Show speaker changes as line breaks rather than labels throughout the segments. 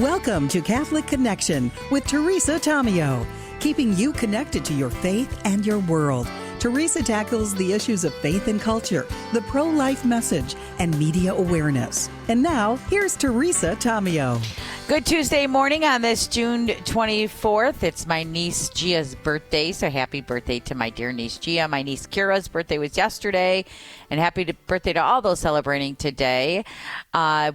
Welcome to Catholic Connection with Teresa Tomeo, keeping you connected to your faith and your world. Teresa tackles the issues of faith and culture, the pro-life message, and media awareness. And now, here's Teresa Tomeo.
Good Tuesday morning on this June 24th. It's my niece Gia's birthday, so happy birthday to my dear niece Gia. My niece Kira's birthday was yesterday, and happy birthday to all those celebrating today.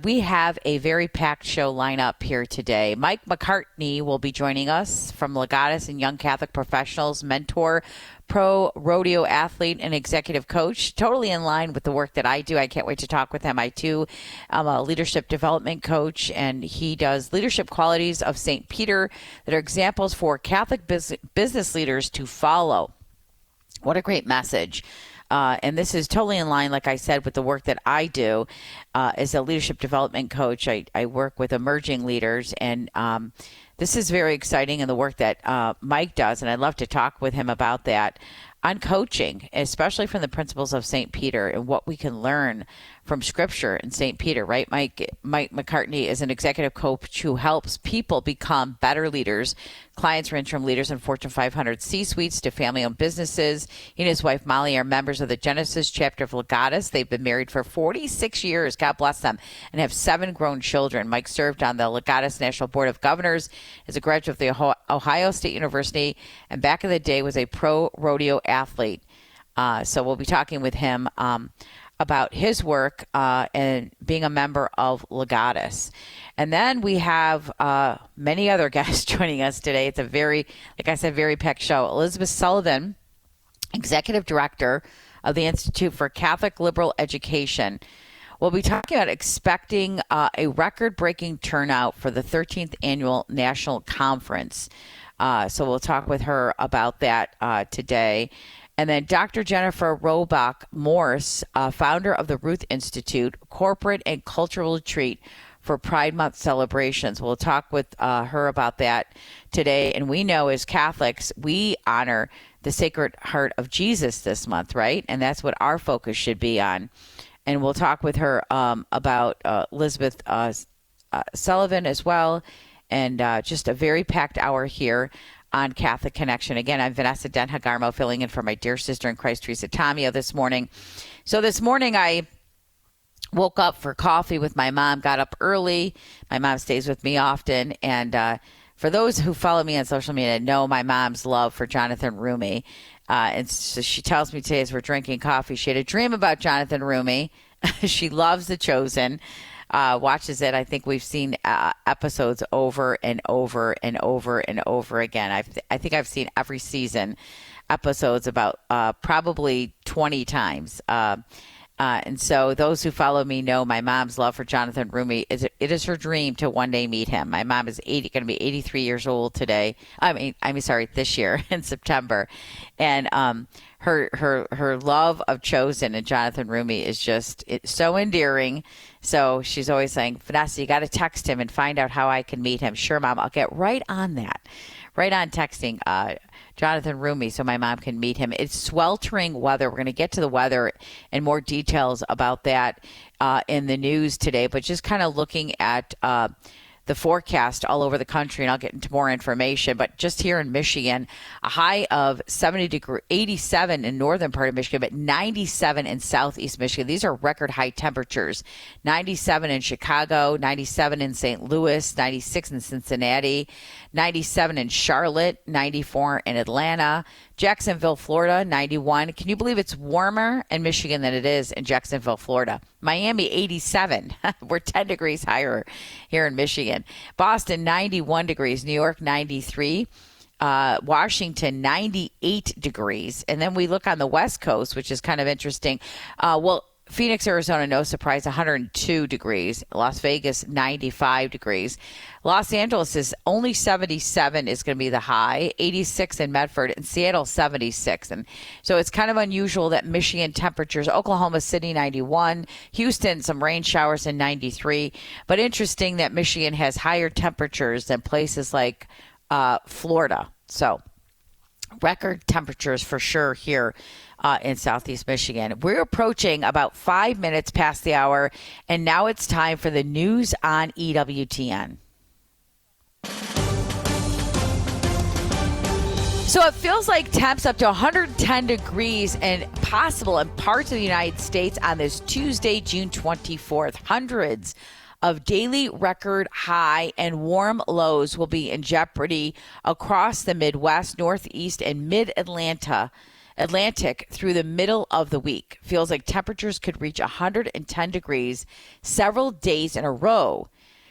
We have a very packed show lineup here today. Mike McCartney will be joining us from Legatus and Young Catholic Professionals, mentor, pro rodeo athlete and executive coach, totally in line with the work that I do. I can't wait to talk with him. I too am a leadership development coach, and he does leadership qualities of St. Peter that are examples for Catholic business leaders to follow. What a great message. And this is totally in line, like I said, with the work that I do as a leadership development coach. I work with emerging leaders, and this is very exciting in the work that Mike does, and I'd love to talk with him about that on coaching, especially from the principles of St. Peter and what we can learn from Scripture in St. Peter, right? Mike McCartney is an executive coach who helps people become better leaders. Clients range from leaders in Fortune 500 C-suites to family-owned businesses. He and his wife, Molly, are members of the Genesis chapter of Legatus. They've been married for 46 years, God bless them, and have 7 grown children. Mike served on the Legatus National Board of Governors as a graduate of the Ohio State University, and back in the day was a pro rodeo athlete. So we'll be talking with him about his work and being a member of Legatus. And then we have many other guests joining us today. It's a very, like I said, very packed show. Elisabeth Sullivan, Executive Director of the Institute for Catholic Liberal Education. We'll be talking about expecting a record-breaking turnout for the 13th Annual National Conference. So we'll talk with her about that today. And then Dr. Jennifer Roback Morse, founder of the Ruth Institute, Corporate and Cultural Retreat for Pride Month celebrations. We'll talk with her about that today. And we know as Catholics, we honor the Sacred Heart of Jesus this month, right? And that's what our focus should be on. And we'll talk with her about Elisabeth Sullivan as well. And just a very packed hour here on Catholic Connection. Again, I'm Vanessa Denha-Garmo, filling in for my dear sister in Christ, Teresa Tomeo, this morning. So this morning I woke up for coffee with my mom, got up early. My mom stays with me often. And for those who follow me on social media know my mom's love for Jonathan Roumie. And so she tells me today as we're drinking coffee, she had a dream about Jonathan Roumie. She loves The Chosen. Watches it. I think we've seen episodes over and over and over and over again. I think I've seen every season episodes about probably 20 times. And so those who follow me know my mom's love for Jonathan Roumie. It is her dream to one day meet him. My mom is going to be 83 years old today. This year in September. And her love of Chosen and Jonathan Roumie is just so endearing. So she's always saying, Vanessa, you got to text him and find out how I can meet him. Sure, Mom, I'll get right on that. Right on texting Jonathan Roumie so my mom can meet him. It's sweltering weather. We're going to get to the weather and more details about that in the news today. But just kind of looking at the forecast all over the country, and I'll get into more information. But just here in Michigan, a high of 87 in northern part of Michigan, but 97 in southeast Michigan. These are record high temperatures. 97 in Chicago, 97 in St. Louis, 96 in Cincinnati, 97 in Charlotte, 94 in Atlanta, Jacksonville, Florida, 91. Can you believe it's warmer in Michigan than it is in Jacksonville, Florida? Miami, 87. We're 10 degrees higher here in Michigan. Boston, 91 degrees. New York, 93. Washington, 98 degrees. And then we look on the West Coast, which is kind of interesting. Phoenix, Arizona, no surprise, 102 degrees. Las Vegas, 95 degrees. Los Angeles is only 77 is going to be the high, 86 in Medford, and Seattle, 76. And so it's kind of unusual that Michigan temperatures, Oklahoma City, 91, Houston, some rain showers in 93. But interesting that Michigan has higher temperatures than places like Florida. So record temperatures for sure here in Southeast Michigan. We're approaching about 5 minutes past the hour, and now it's time for the news on EWTN. So it feels like temps up to 110 degrees and possible in parts of the United States on this Tuesday, June 24th. Hundreds of daily record high and warm lows will be in jeopardy across the Midwest, Northeast, and Atlantic through the middle of the week. Feels like temperatures could reach 110 degrees several days in a row.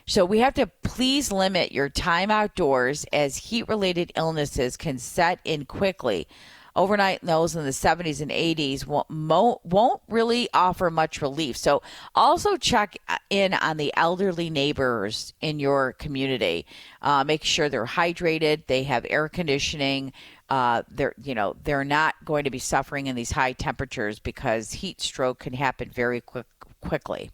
So we have to please limit your time outdoors as heat-related illnesses can set in quickly. Overnight lows in the 70s and 80s won't really offer much relief. So also check in on the elderly neighbors in your community. Make sure they're hydrated. They have air conditioning. They're not going to be suffering in these high temperatures because heat stroke can happen very quickly.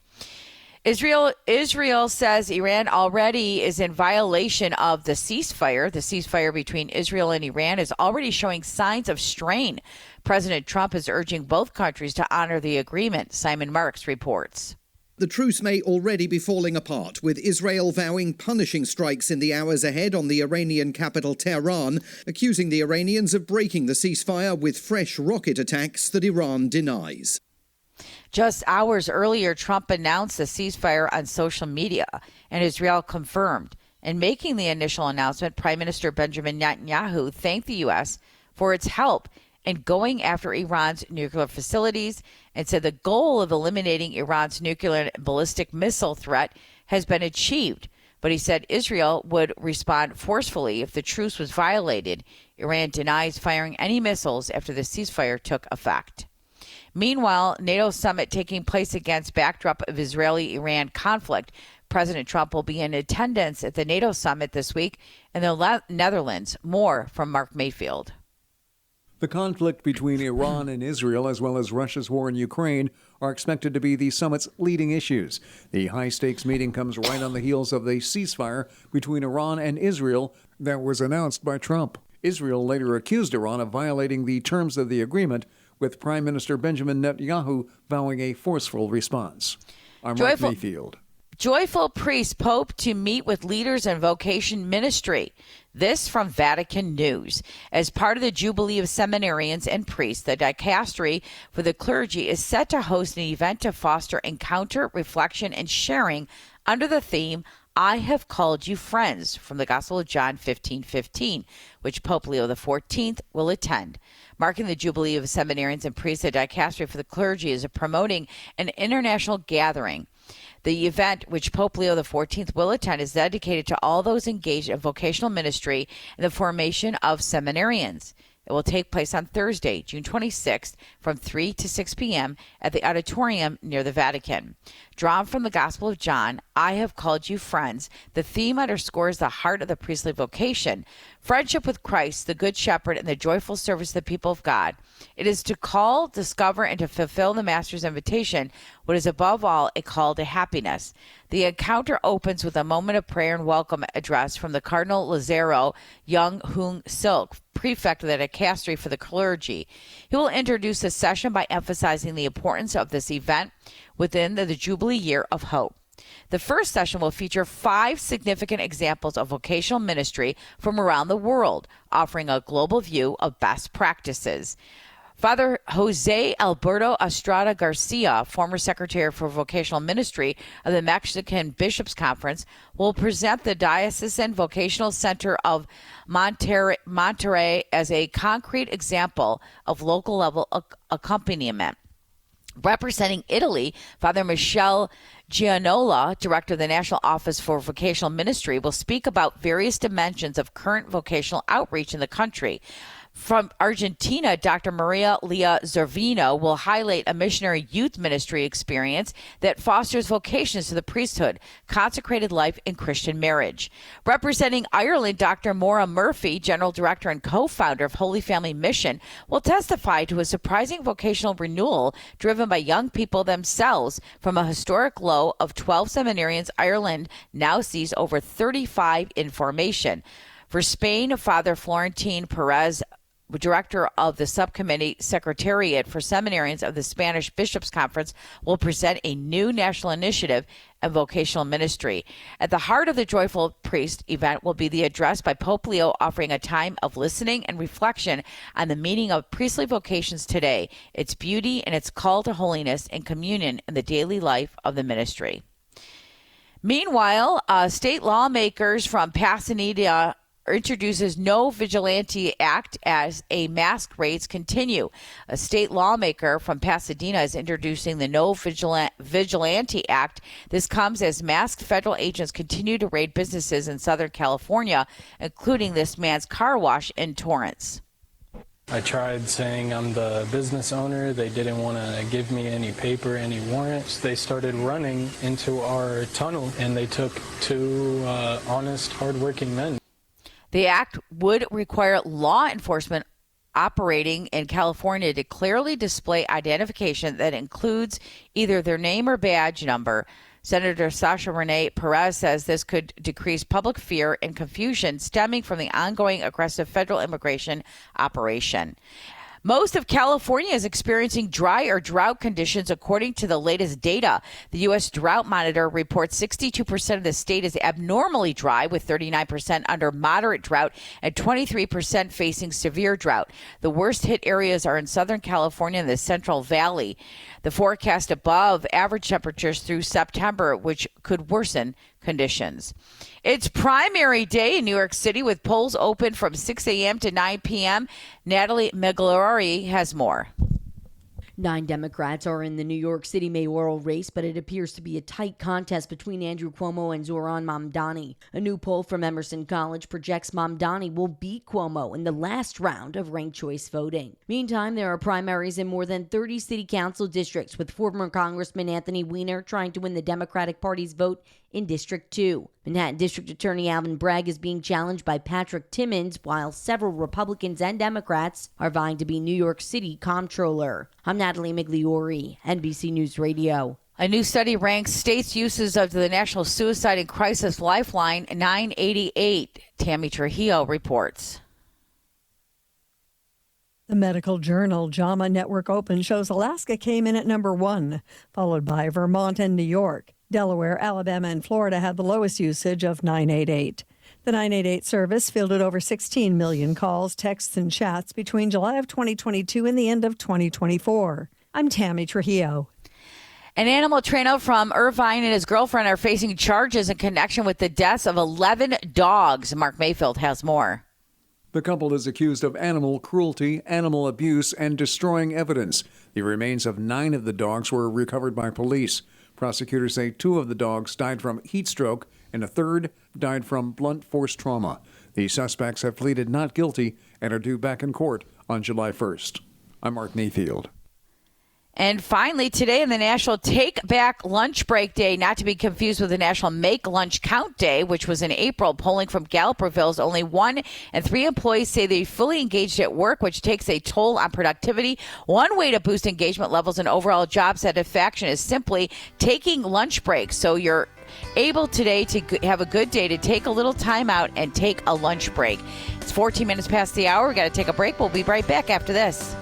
Israel says Iran already is in violation of the ceasefire. The ceasefire between Israel and Iran is already showing signs of strain. President Trump is urging both countries to honor the agreement. Simon Marks reports.
The truce may already be falling apart, with Israel vowing punishing strikes in the hours ahead on the Iranian capital Tehran, accusing the Iranians of breaking the ceasefire with fresh rocket attacks that Iran denies.
Just hours earlier, Trump announced the ceasefire on social media, and Israel confirmed. In making the initial announcement, Prime Minister Benjamin Netanyahu thanked the U.S. for its help in going after Iran's nuclear facilities and said the goal of eliminating Iran's nuclear and ballistic missile threat has been achieved. But he said Israel would respond forcefully if the truce was violated. Iran denies firing any missiles after the ceasefire took effect. Meanwhile, NATO summit taking place against backdrop of Israeli-Iran conflict. President Trump will be in attendance at the NATO summit this week in the Netherlands. More from Mark Mayfield.
The conflict between Iran and Israel, as well as Russia's war in Ukraine, are expected to be the summit's leading issues. The high-stakes meeting comes right on the heels of the ceasefire between Iran and Israel that was announced by Trump. Israel later accused Iran of violating the terms of the agreement, with Prime Minister Benjamin Netanyahu vowing a forceful response. I'm Mark Mayfield.
Joyful priest Pope to meet with leaders in vocation ministry. This from Vatican News. As part of the Jubilee of Seminarians and Priests, the dicastery for the clergy is set to host an event to foster encounter, reflection, and sharing under the theme, I have called you friends, from the Gospel of John 15:15, which Pope Leo XIV will attend. Marking the Jubilee of Seminarians and Priests, the dicastery for the clergy is promoting an international gathering. The event, which Pope Leo XIV will attend, is dedicated to all those engaged in vocational ministry and the formation of seminarians. It will take place on Thursday, June 26th, from 3 to 6 p.m. at the auditorium near the Vatican. Drawn from the Gospel of John, I have called you friends, the theme underscores the heart of the priestly vocation, friendship with Christ, the Good Shepherd, and the joyful service of the people of God. It is to call, discover, and to fulfill the Master's invitation, what is above all a call to happiness. The encounter opens with a moment of prayer and welcome address from the Cardinal Lazaro Young Hoong Silk, prefect of the dicastery for the clergy. He will introduce the session by emphasizing the importance of this event within the Jubilee Year of Hope. The first session will feature 5 significant examples of vocational ministry from around the world, offering a global view of best practices. Father Jose Alberto Estrada Garcia, former Secretary for Vocational Ministry of the Mexican Bishops' Conference, will present the Diocesan Vocational Center of Monterrey as a concrete example of local-level accompaniment. Representing Italy, Father Michele Gianola, Director of the National Office for Vocational Ministry, will speak about various dimensions of current vocational outreach in the country. From Argentina, Dr. Maria Lea Zervino will highlight a missionary youth ministry experience that fosters vocations to the priesthood, consecrated life, and Christian marriage. Representing Ireland, Dr. Maura Murphy, General Director and co-founder of Holy Family Mission, will testify to a surprising vocational renewal driven by young people themselves. From a historic low of 12 seminarians, Ireland now sees over 35 in formation. For Spain, Father Florentine Perez director of the subcommittee secretariat for seminarians of the Spanish Bishops' Conference, will present a new national initiative and vocational ministry. At the heart of the Joyful Priest event will be the address by Pope Leo, offering a time of listening and reflection on the meaning of priestly vocations today, its beauty and its call to holiness and communion in the daily life of the ministry. Meanwhile, state lawmakers from Pasadena introduces No Vigilante Act as a mask raids continue. A state lawmaker from Pasadena is introducing the No Vigilante Act. This comes as masked federal agents continue to raid businesses in Southern California, including this man's car wash in Torrance.
I tried saying I'm the business owner. They didn't want to give me any paper, any warrants. They started running into our tunnel, and they took two honest, hardworking men.
The act would require law enforcement operating in California to clearly display identification that includes either their name or badge number. Senator Sasha Renee Perez says this could decrease public fear and confusion stemming from the ongoing aggressive federal immigration operation. Most of California is experiencing dry or drought conditions, according to the latest data. The U.S. Drought Monitor reports 62% of the state is abnormally dry, with 39% under moderate drought and 23% facing severe drought. The worst hit areas are in Southern California and the Central Valley. The forecast above average temperatures through September, which could worsen conditions. It's primary day in New York City with polls open from 6 a.m. to 9 p.m. Natalie Migliori has more.
9 Democrats are in the New York City mayoral race, but it appears to be a tight contest between Andrew Cuomo and Zohran Mamdani. A new poll from Emerson College projects Mamdani will beat Cuomo in the last round of ranked choice voting. Meantime, there are primaries in more than 30 city council districts, with former Congressman Anthony Weiner trying to win the Democratic Party's vote in District 2. Manhattan District Attorney Alvin Bragg is being challenged by Patrick Timmons, while several Republicans and Democrats are vying to be New York City comptroller. I'm Natalie Migliori, NBC News Radio.
A new study ranks states' uses of the National Suicide and Crisis Lifeline 988. Tammy Trujillo reports.
The medical journal JAMA Network Open shows Alaska came in at number 1, followed by Vermont and New York. Delaware, Alabama, and Florida had the lowest usage of 988. The 988 service fielded over 16 million calls, texts, and chats between July of 2022 and the end of 2024. I'm Tammy Trujillo.
An animal trainer from Irvine and his girlfriend are facing charges in connection with the deaths of 11 dogs. Mark Mayfield has more.
The couple is accused of animal cruelty, animal abuse, and destroying evidence. The remains of 9 of the dogs were recovered by police. Prosecutors say 2 of the dogs died from heat stroke and a third died from blunt force trauma. The suspects have pleaded not guilty and are due back in court on July 1st. I'm Mark Mayfield.
And finally, today in the National Take Back Lunch Break Day, not to be confused with the National Make Lunch Count Day, which was in April. Polling from Gallup reveals only 1 in 3 employees say they fully engaged at work, which takes a toll on productivity. One way to boost engagement levels and overall job satisfaction is simply taking lunch breaks. So you're able today to have a good day, to take a little time out and take a lunch break. It's 14 minutes past the hour. We've got to take a break. We'll be right back after this.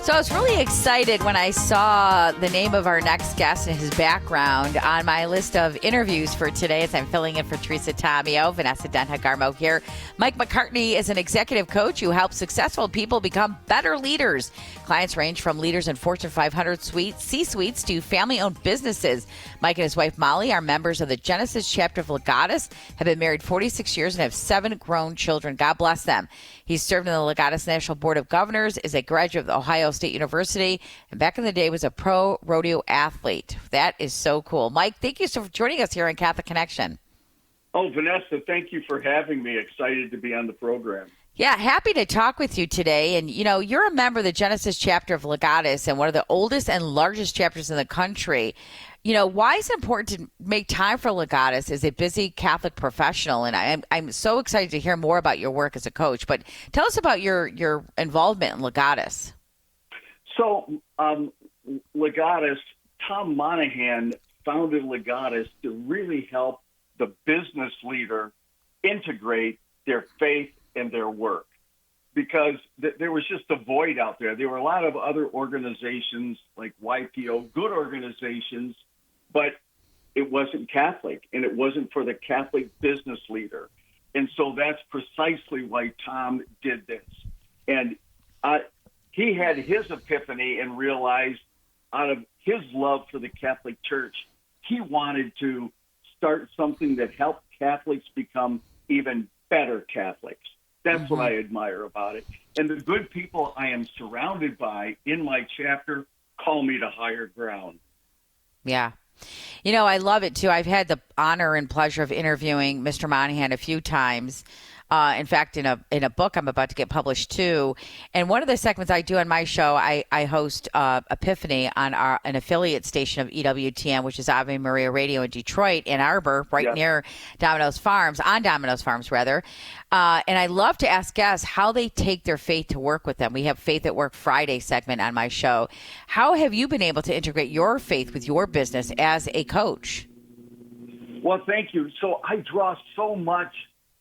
So I was really excited when I saw the name of our next guest and his background on my list of interviews for today as I'm filling in for Teresa Tomeo. Vanessa Denha-Garmo here. Mike McCartney is an executive coach who helps successful people become better leaders. Clients range from leaders in Fortune 500 C-suites to family-owned businesses. Mike and his wife Molly are members of the Genesis chapter of Legatus, have been married 46 years and have 7 grown children. God bless them. He's served in the Legatus National Board of Governors, is a graduate of Ohio State University, and back in the day was a pro rodeo athlete. That is so cool. Mike, thank you so for joining us here on Catholic Connection.
Oh, Vanessa, thank you for having me. Excited to be on the program.
Yeah, happy to talk with you today. And, you're a member of the Genesis chapter of Legatus and one of the oldest and largest chapters in the country. Why is it important to make time for Legatus as a busy Catholic professional? And I'm so excited to hear more about your work as a coach. But tell us about your involvement in Legatus.
So, Legatus, Tom Monahan founded Legatus to really help the business leader integrate their faith and their work, because there was just a void out there. There were a lot of other organizations like YPO, good organizations, but it wasn't Catholic, and it wasn't for the Catholic business leader. And so that's precisely why Tom did this. And he had his epiphany and realized, out of his love for the Catholic Church, he wanted to start something that helped Catholics become even better Catholics. That's what I admire about it. And the good people I am surrounded by in my chapter call me to higher ground.
Yeah. I love it too. I've had the honor and pleasure of interviewing Mr. Monahan a few times. In fact, in a book I'm about to get published too. And one of the segments I do on my show, I host Epiphany on an affiliate station of EWTN, which is Ave Maria Radio in Detroit, Ann Arbor, right near Domino's Farms, on Domino's Farms rather. And I love to ask guests how they take their faith to work with them. We have Faith at Work Friday segment on my show. How have you been able to integrate your faith with your business as a coach?
Well, thank you. So I draw so much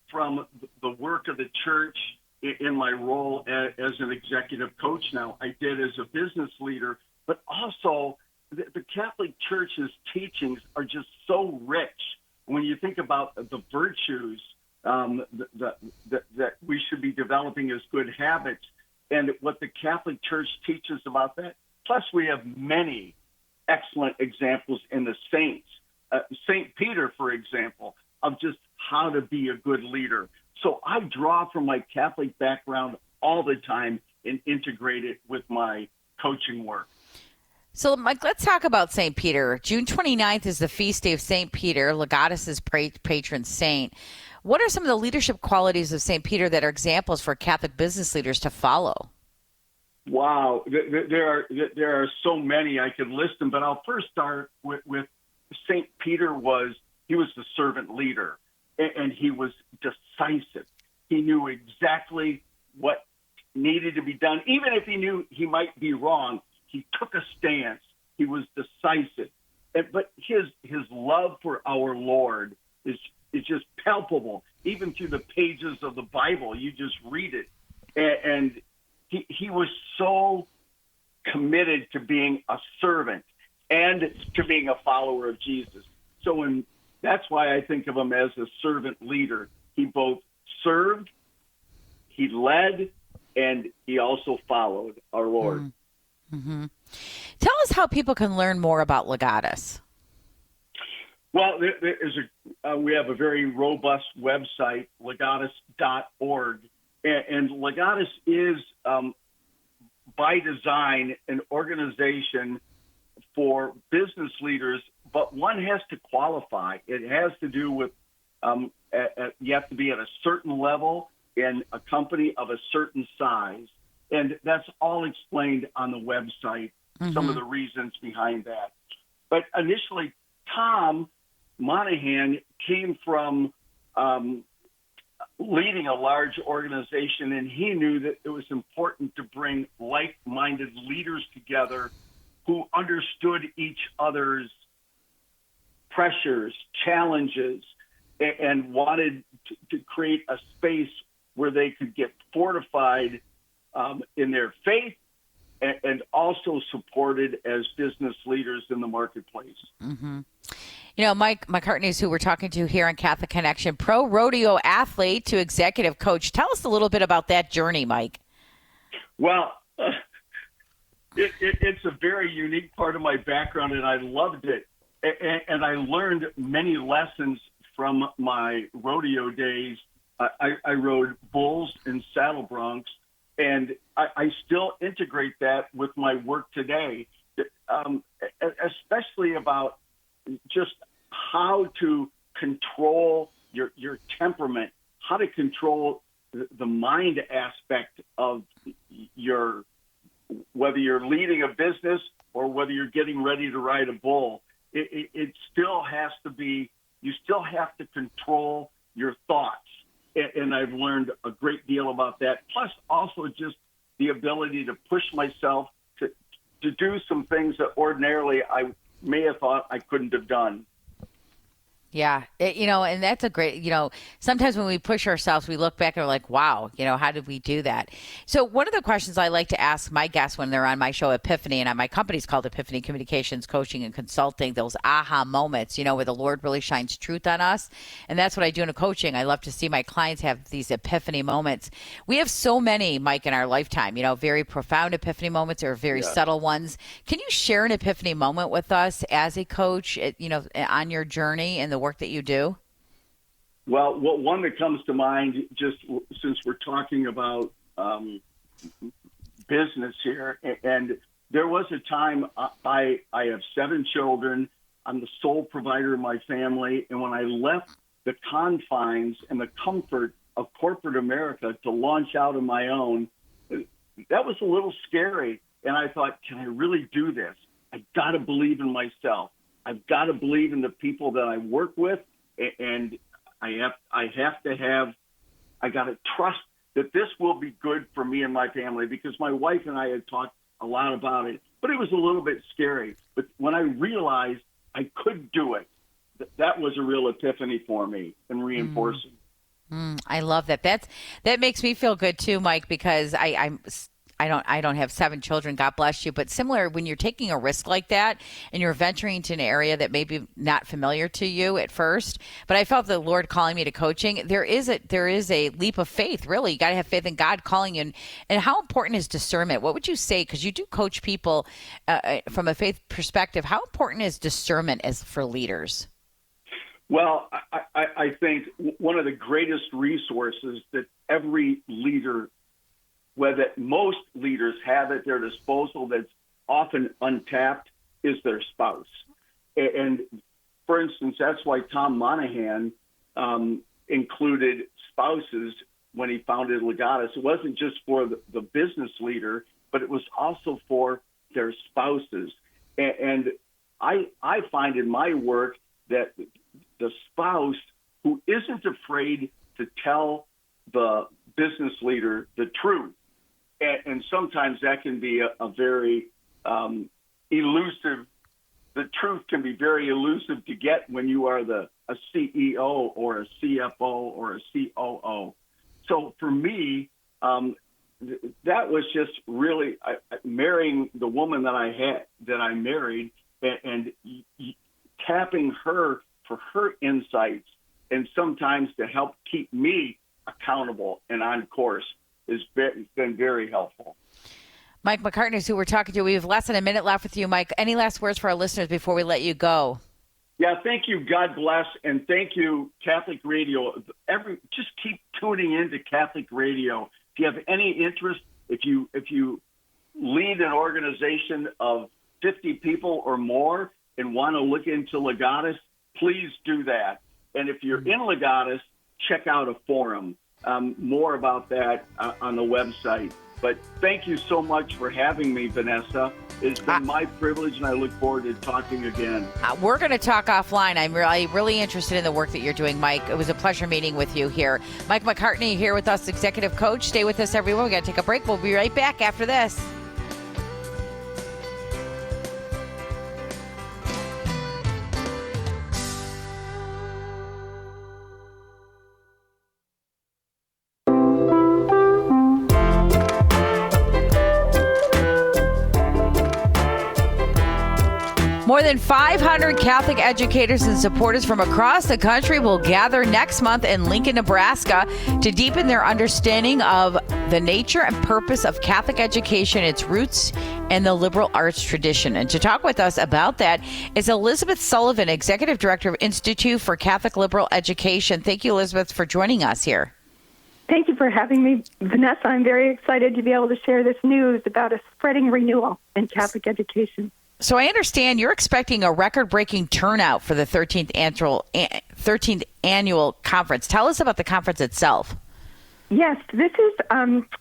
from the work of the church in my role as an executive coach now. I did as a business leader, but also the Catholic Church's teachings are just so rich. When you think about the virtues that we should be developing as good habits, and what the Catholic Church teaches about that. Plus, we have many excellent examples in the saints. St. Peter, for example, of just how to be a good leader. So I draw from my Catholic background all the time and integrate it with my coaching work.
So, Mike, let's talk about St. Peter. June 29th is the feast day of St. Peter, Legatus' patron saint. What are some of the leadership qualities of St. Peter that are examples for Catholic business leaders to follow?
Wow, there are so many. I could list them, but I'll first start with St. Peter. He was the servant leader, and he was decisive. He knew exactly what needed to be done. Even if he knew he might be wrong, he took a stance. He was decisive. But his love for our Lord is just palpable. Even through the pages of the Bible, you just read it. And he was so committed to being a servant and to being a follower of Jesus. So that's why I think of him as a servant leader. He both served, he led, and he also followed our Lord.
Mm-hmm. Tell us how people can learn more about Legatus.
Well, we have a very robust website, legatus.org. And Legatus is, by design, an organization for business leaders, but one has to qualify. It has to do with you have to be at a certain level in a company of a certain size. And that's all explained on the website, some of the reasons behind that. But initially, Tom Monahan came from leading a large organization, and he knew that it was important to bring like-minded leaders together who understood each other's pressures, challenges, and wanted to create a space where they could get fortified in their faith and also supported as business leaders in the marketplace.
Mm-hmm. Mike McCartney, who we're talking to here on Catholic Connection, pro rodeo athlete to executive coach. Tell us a little bit about that journey, Mike.
Well, it's a very unique part of my background, and I loved it. And I learned many lessons from my rodeo days. I rode bulls and saddle broncs, and I still integrate that with my work today, especially about just how to control your temperament, how to control the mind aspect of whether you're leading a business or whether you're getting ready to ride a bull. It still has to be, you still have to control your thoughts. And I've learned a great deal about that. Plus also just the ability to push myself to do some things that ordinarily I may have thought I couldn't have done.
Yeah. And that's a great, sometimes when we push ourselves, we look back and we're like, wow, how did we do that? So one of the questions I like to ask my guests when they're on my show, Epiphany, and my company's called Epiphany Communications, Coaching and Consulting, those aha moments, where the Lord really shines truth on us. And that's what I do in coaching. I love to see my clients have these epiphany moments. We have so many, Mike, in our lifetime, very profound epiphany moments or very subtle ones. Can you share an epiphany moment with us as a coach, on your journey and the work that you do?
Well, one that comes to mind, just since we're talking about business here, and there was a time I have 7 children. I'm the sole provider of my family, and when I left the confines and the comfort of corporate America to launch out on my own, that was a little scary. And I thought, can I really do this? I've got to believe in myself. I've got to believe in the people that I work with, and I got to trust that this will be good for me and my family, because my wife and I had talked a lot about it, but it was a little bit scary. But when I realized I could do it, that was a real epiphany for me and reinforcing.
I love that. That makes me feel good too, Mike, because I don't have 7 children, God bless you, but similar, when you're taking a risk like that and you're venturing into an area that may be not familiar to you at first, but I felt the Lord calling me to coaching. There is a leap of faith, really. You got to have faith in God calling you. And how important is discernment? What would you say? Because you do coach people from a faith perspective. How important is discernment as for leaders?
Well, I think one of the greatest resources that every leader, whether most leaders have at their disposal that's often untapped, is their spouse. And for instance, that's why Tom Monahan included spouses when he founded Legatus. It wasn't just for the business leader, but it was also for their spouses. And I find in my work that the spouse who isn't afraid to tell the business leader the truth, and sometimes that can be a very elusive. The truth can be very elusive to get when you are a CEO or a CFO or a COO. So for me, that was just really marrying the woman that I married, and tapping her for her insights, and sometimes to help keep me accountable and on course, has been very helpful.
Mike McCartney is who we're talking to. We have less than a minute left with you, Mike. Any last words for our listeners before we let you go?
Yeah, thank you. God bless, and thank you, Catholic Radio. Just keep tuning into Catholic Radio. If you have any interest, if you lead an organization of 50 people or more and want to look into Legatus, please do that. And if you're in Legatus, check out a forum. More about that on the website. But thank you so much for having me, Vanessa. It's been my privilege, and I look forward to talking again.
We're going to talk offline. I'm really interested in the work that you're doing, Mike. It was a pleasure meeting with you here. Mike McCartney here with us, executive coach. Stay with us, everyone. We got to take a break. We'll be right back after this. More than 500 Catholic educators and supporters from across the country will gather next month in Lincoln, Nebraska to deepen their understanding of the nature and purpose of Catholic education, its roots, and the liberal arts tradition. And to talk with us about that is Elisabeth Sullivan, Executive Director of Institute for Catholic Liberal Education. Thank you, Elisabeth, for joining us here.
Thank you for having me, Vanessa. I'm very excited to be able to share this news about a spreading renewal in Catholic education.
So I understand you're expecting a record-breaking turnout for the 13th annual conference. Tell us about the conference itself.
Yes, this is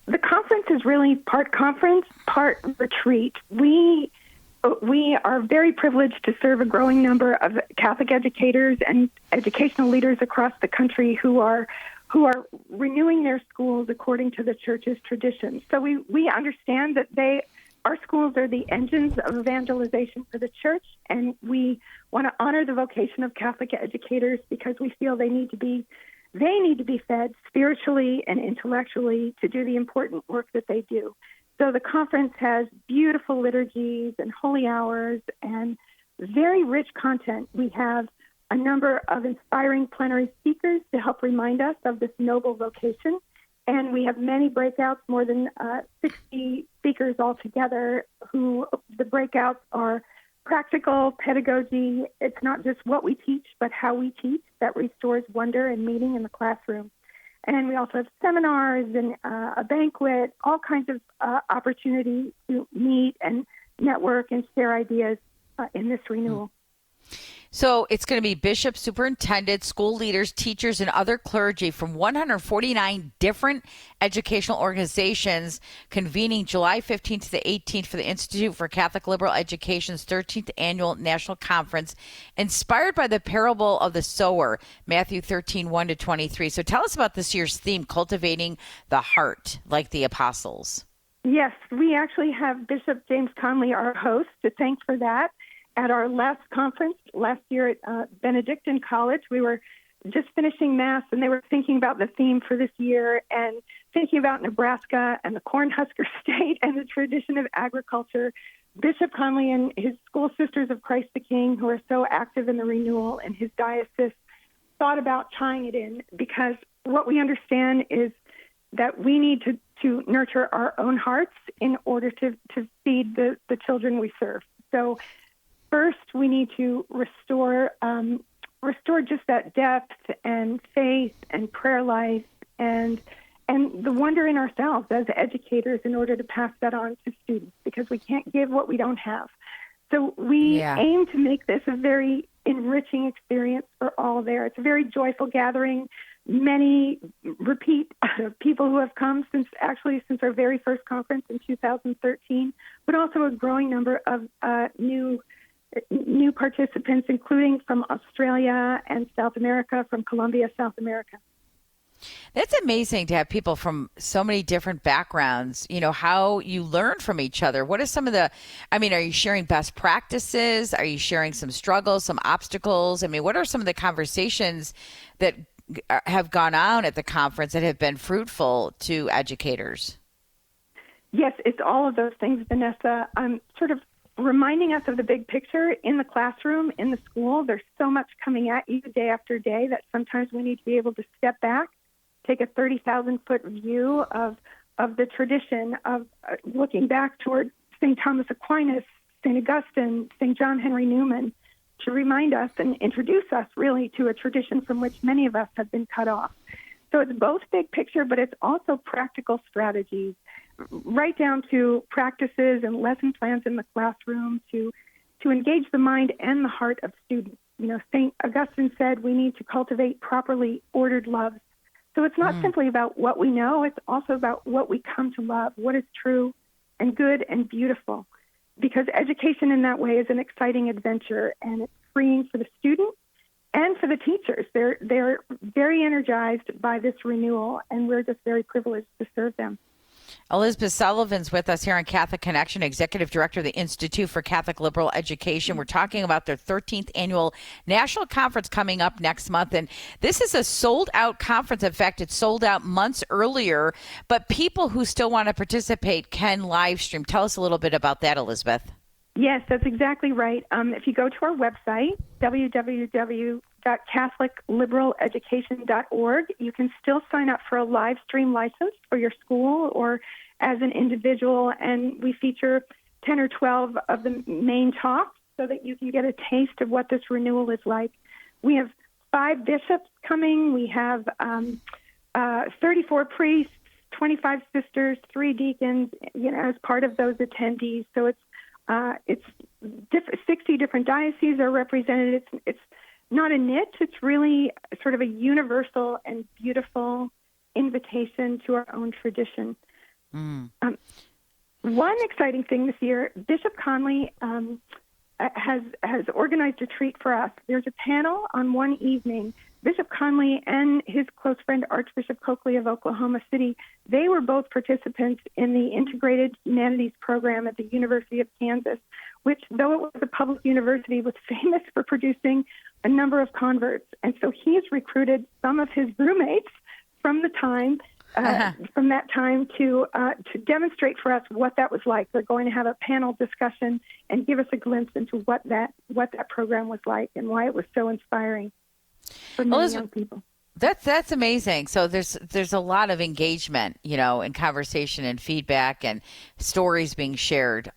the conference is really part conference, part retreat. We are very privileged to serve a growing number of Catholic educators and educational leaders across the country who are renewing their schools according to the church's traditions. So we understand that our schools are the engines of evangelization for the church, and we want to honor the vocation of Catholic educators because we feel they need to be fed spiritually and intellectually to do the important work that they do. So the conference has beautiful liturgies and holy hours and very rich content. We have a number of inspiring plenary speakers to help remind us of this noble vocation. And we have many breakouts, more than 60 speakers altogether, who the breakouts are practical pedagogy. It's not just what we teach, but how we teach that restores wonder and meaning in the classroom. And we also have seminars and a banquet, all kinds of opportunities to meet and network and share ideas in this renewal.
So it's going to be bishops, superintendents, school leaders, teachers, and other clergy from 149 different educational organizations convening July 15th to the 18th for the Institute for Catholic Liberal Education's 13th Annual National Conference, inspired by the parable of the sower, Matthew 13, 1-23. So tell us about this year's theme, Cultivating the Heart, like the Apostles.
Yes, we actually have Bishop James Conley, our host, to thank for that. At our last conference last year at Benedictine College, we were just finishing Mass, and they were thinking about the theme for this year and thinking about Nebraska and the Cornhusker State and the tradition of agriculture. Bishop Conley and his School Sisters of Christ the King, who are so active in the renewal in his diocese, thought about tying it in because what we understand is that we need to nurture our own hearts in order to feed the children we serve. So first, we need to restore just that depth and faith and prayer life and the wonder in ourselves as educators in order to pass that on to students because we can't give what we don't have. So we aim to make this a very enriching experience for all there. It's a very joyful gathering. Many repeat people who have come since our very first conference in 2013, but also a growing number of new participants, including from Australia and South America, from Colombia, South America.
That's amazing to have people from so many different backgrounds, how you learn from each other. What are some of are you sharing best practices? Are you sharing some struggles, some obstacles? What are some of the conversations that have gone on at the conference that have been fruitful to educators?
Yes, it's all of those things, Vanessa. I'm sort of reminding us of the big picture in the classroom, in the school. There's so much coming at you day after day that sometimes we need to be able to step back, take a 30,000-foot view of the tradition of looking back toward St. Thomas Aquinas, St. Augustine, St. John Henry Newman, to remind us and introduce us really to a tradition from which many of us have been cut off. So it's both big picture, but it's also practical strategies, right down to practices and lesson plans in the classroom to engage the mind and the heart of students. St. Augustine said we need to cultivate properly ordered loves. So it's not simply about what we know, it's also about what we come to love, what is true and good and beautiful. Because education in that way is an exciting adventure, and it's freeing for the student and for the teachers. They're very energized by this renewal, and we're just very privileged to serve them.
Elisabeth Sullivan's with us here on Catholic Connection, Executive Director of the Institute for Catholic Liberal Education. We're talking about their 13th Annual National Conference coming up next month. And this is a sold-out conference. In fact, it's sold out months earlier. But people who still want to participate can live stream. Tell us a little bit about that, Elisabeth.
Yes, that's exactly right. If you go to our website, www.catholicliberaleducation.org, you can still sign up for a live stream license for your school or as an individual, and we feature 10 or 12 of the main talks so that you can get a taste of what this renewal is like. We have 5 bishops coming. We have 34 priests, 25 sisters, 3 deacons, as part of those attendees. So it's 60 different dioceses are represented. It's not a niche. It's really sort of a universal and beautiful, invitation to our own tradition. One exciting thing this year, Bishop Conley has organized a treat for us. There's a panel on one evening. Bishop Conley and his close friend Archbishop Coakley of Oklahoma City, they were both participants in the Integrated Humanities program at the University of Kansas, which, though it was a public university, was famous for producing a number of converts. And so he's recruited some of his roommates from the time from that time to demonstrate for us what that was like. They're going to have a panel discussion and give us a glimpse into what that program was like and why it was so inspiring for many young people.
That's amazing. So there's a lot of engagement, and conversation and feedback and stories being shared,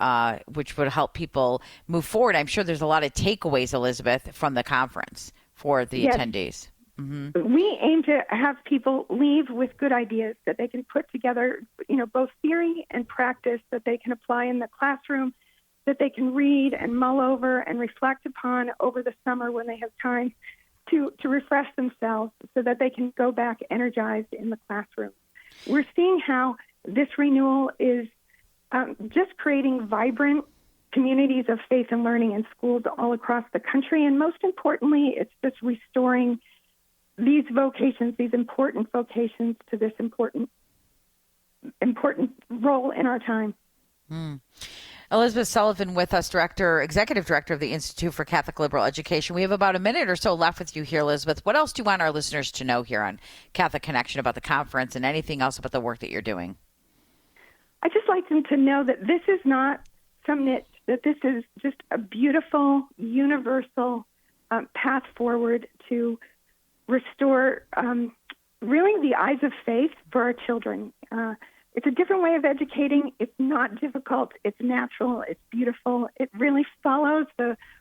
which would help people move forward. I'm sure there's a lot of takeaways, Elisabeth, from the conference for the attendees. Mm-hmm.
We aim to have people leave with good ideas that they can put together, both theory and practice that they can apply in the classroom, that they can read and mull over and reflect upon over the summer when they have time to refresh themselves so that they can go back energized in the classroom. We're seeing how this renewal is just creating vibrant communities of faith and learning in schools all across the country. And most importantly, it's just restoring these vocations, these important vocations, to this important role in our time.
Elisabeth Sullivan with us, Executive Director of the Institute for Catholic Liberal Education. We have about a minute or so left with you here, Elisabeth. What else do you want our listeners to know here on Catholic Connection about the conference and anything else about the work that you're doing?
I'd just like them to know that this is not some niche, that this is just a beautiful, universal path forward to restore really the eyes of faith for our children. It's a different way of educating. It's not difficult. It's natural. It's beautiful. It really follows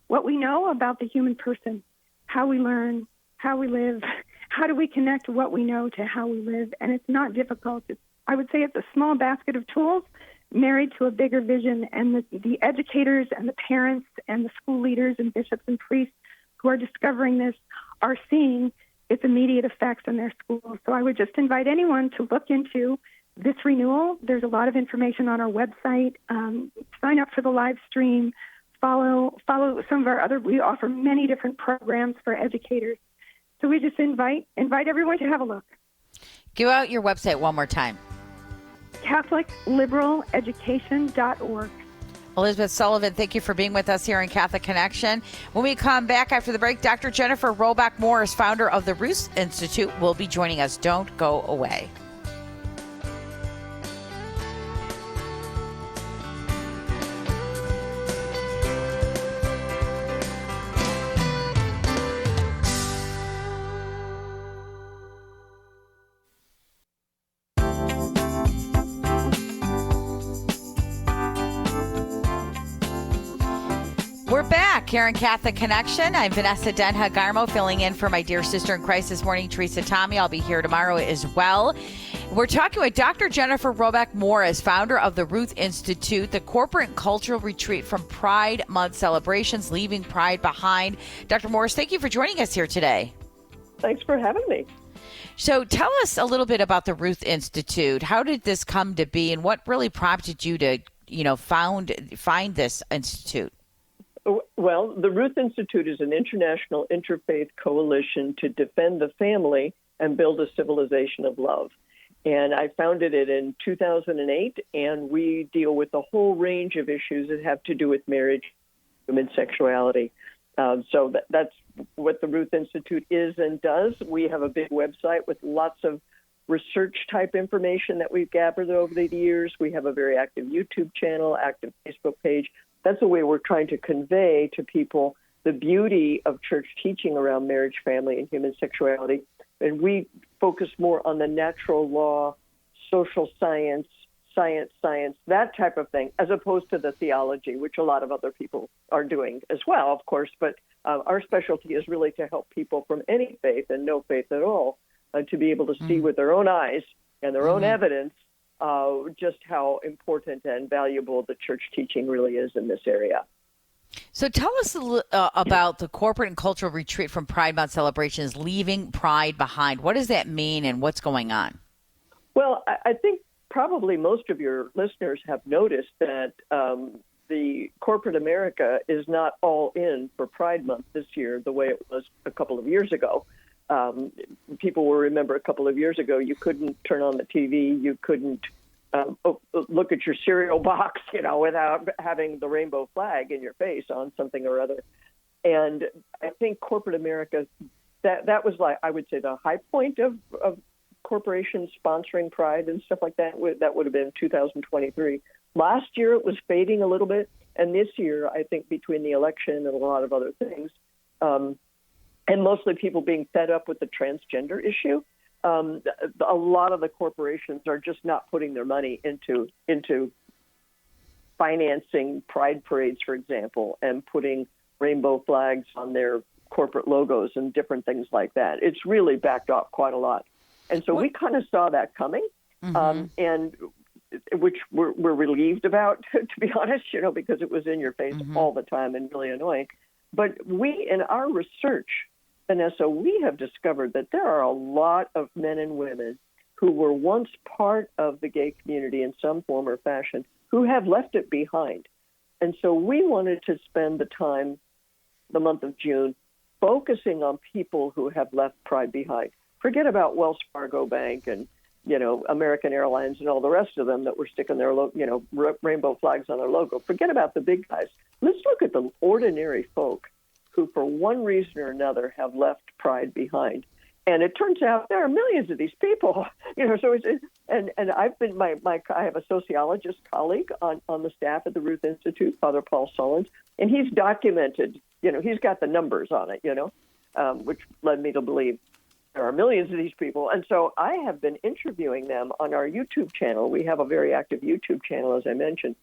what we know about the human person, how we learn, how we live, how do we connect what we know to how we live. And it's not difficult. I would say it's a small basket of tools married to a bigger vision. And the educators and the parents and the school leaders and bishops and priests who are discovering this are seeing its immediate effects in their schools. So I would just invite anyone to look into this renewal. There's a lot of information on our website. Sign up for the live stream. Follow some of our other. We offer many different programs for educators. So we just invite everyone to have a look.
Give out your website one more time.
CatholicLiberalEducation.org.
Elisabeth Sullivan, thank you for being with us here in Catholic Connection. When we come back after the break, Dr. Jennifer Roback Morse, founder of the Ruth Institute, will be joining us. Don't go away. We're back here in Catholic Connection. I'm Vanessa Denha-Garmo, filling in for my dear sister in Christ this morning, Teresa Tommy. I'll be here tomorrow as well. We're talking with Dr. Jennifer Roback Morse, founder of the Ruth Institute, the corporate and cultural retreat from Pride Month celebrations, leaving pride behind. Dr. Morse, thank you for joining us here today.
Thanks for having me.
So tell us a little bit about the Ruth Institute. How did this come to be, and what really prompted you to, find this institute?
Well, the Ruth Institute is an international interfaith coalition to defend the family and build a civilization of love. And I founded it in 2008, and we deal with a whole range of issues that have to do with marriage, human sexuality. So that's what the Ruth Institute is and does. We have a big website with lots of research-type information that we've gathered over the years. We have a very active YouTube channel, active Facebook page. That's the way we're trying to convey to people the beauty of church teaching around marriage, family, and human sexuality. And we focus more on the natural law, social science, science, that type of thing, as opposed to the theology, which a lot of other people are doing as well, of course. But our specialty is really to help people from any faith and no faith at all to be able to see with their own eyes and their own evidence just how important and valuable the church teaching really is in this area.
So tell us about the corporate and cultural retreat from Pride Month celebrations, leaving pride behind. What does that mean and what's going on?
Well, I think probably most of your listeners have noticed that the corporate America is not all in for Pride Month this year the way it was a couple of years ago. People will remember a couple of years ago, you couldn't turn on the TV, you couldn't look at your cereal box, without having the rainbow flag in your face on something or other. And I think corporate America, that was, like, I would say, the high point of corporations sponsoring Pride and stuff like that. That would have been 2023. Last year, it was fading a little bit. And this year, I think between the election and a lot of other things, and mostly people being fed up with the transgender issue, a lot of the corporations are just not putting their money into financing Pride parades, for example, and putting rainbow flags on their corporate logos and different things like that. It's really backed off quite a lot. And so we kind of saw that coming, and which we're relieved about, to be honest, because it was in your face all the time and really annoying. But we, in our research, Vanessa, we have discovered that there are a lot of men and women who were once part of the gay community in some form or fashion who have left it behind. And so we wanted to spend the time, the month of June, focusing on people who have left Pride behind. Forget about Wells Fargo Bank and, American Airlines and all the rest of them that were sticking their, rainbow flags on their logo. Forget about the big guys. Let's look at the ordinary folk who, for one reason or another, have left Pride behind. And it turns out there are millions of these people, so and I've been, I have a sociologist colleague on the staff at the Ruth Institute, Father Paul Sullins, and he's documented, he's got the numbers on it, which led me to believe there are millions of these people. And so I have been interviewing them on our YouTube channel. We have a very active YouTube channel, as I mentioned.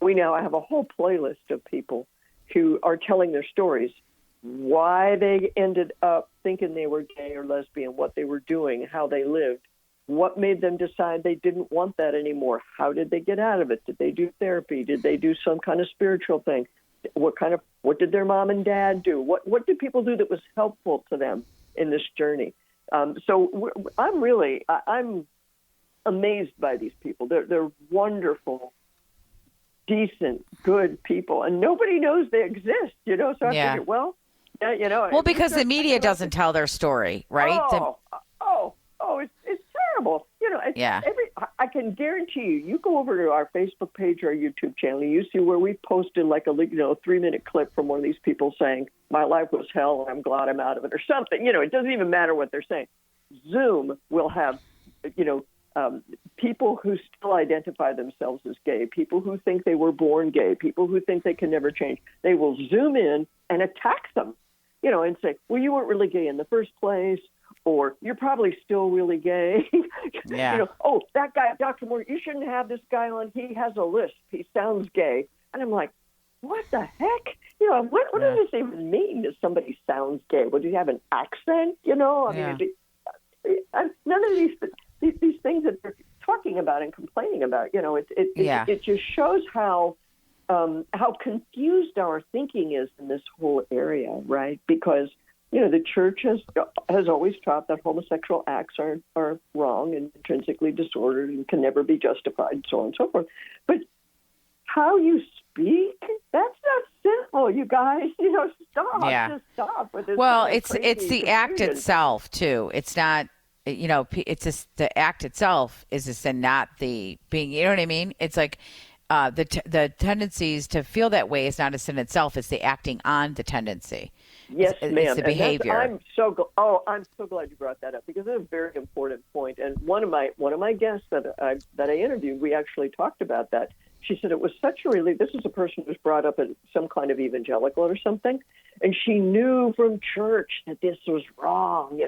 We now have a whole playlist of people who are telling their stories, why they ended up thinking they were gay or lesbian, what they were doing, how they lived, what made them decide they didn't want that anymore, how did they get out of it, did they do therapy, did they do some kind of spiritual thing, what did their mom and dad do, what did people do that was helpful to them in this journey. So I'm amazed by these people. They're wonderful, decent, good people, and nobody knows they exist, So I figured, well,
because the media doesn't tell their story, right?
It's terrible. I can guarantee you go over to our Facebook page or our YouTube channel, and you see where we posted like a 3-minute clip from one of these people saying, my life was hell and I'm glad I'm out of it, or something. It doesn't even matter what they're saying. Zoom will have, people who still identify themselves as gay, people who think they were born gay, people who think they can never change. They will zoom in and attack them, and say, well, you weren't really gay in the first place, or you're probably still really gay.
Yeah.
Oh, that guy, Dr. Moore, you shouldn't have this guy on. He has a lisp. He sounds gay. And I'm like, what the heck? What does this even mean that somebody sounds gay? Would he have an accent? Mean, none of these things that they're talking about and complaining about, it just shows how confused our thinking is in this whole area, right? Because the church has always taught that homosexual acts are wrong and intrinsically disordered and can never be justified, and so on and so forth. But how you speak, that's not simple, you guys. Stop.
Yeah.
Just stop with this.
Well, it's the act itself too. It's not, it's just the act itself is a sin, not the being. You know what I mean? It's like the tendencies to feel that way is not a sin itself. It's the acting on the tendency.
Yes, ma'am.
It's the behavior.
I'm so glad you brought that up, because it's a very important point. And one of my guests that I interviewed, we actually talked about that. She said it was such a relief. This is a person who was brought up in some kind of evangelical or something, and she knew from church that this was wrong,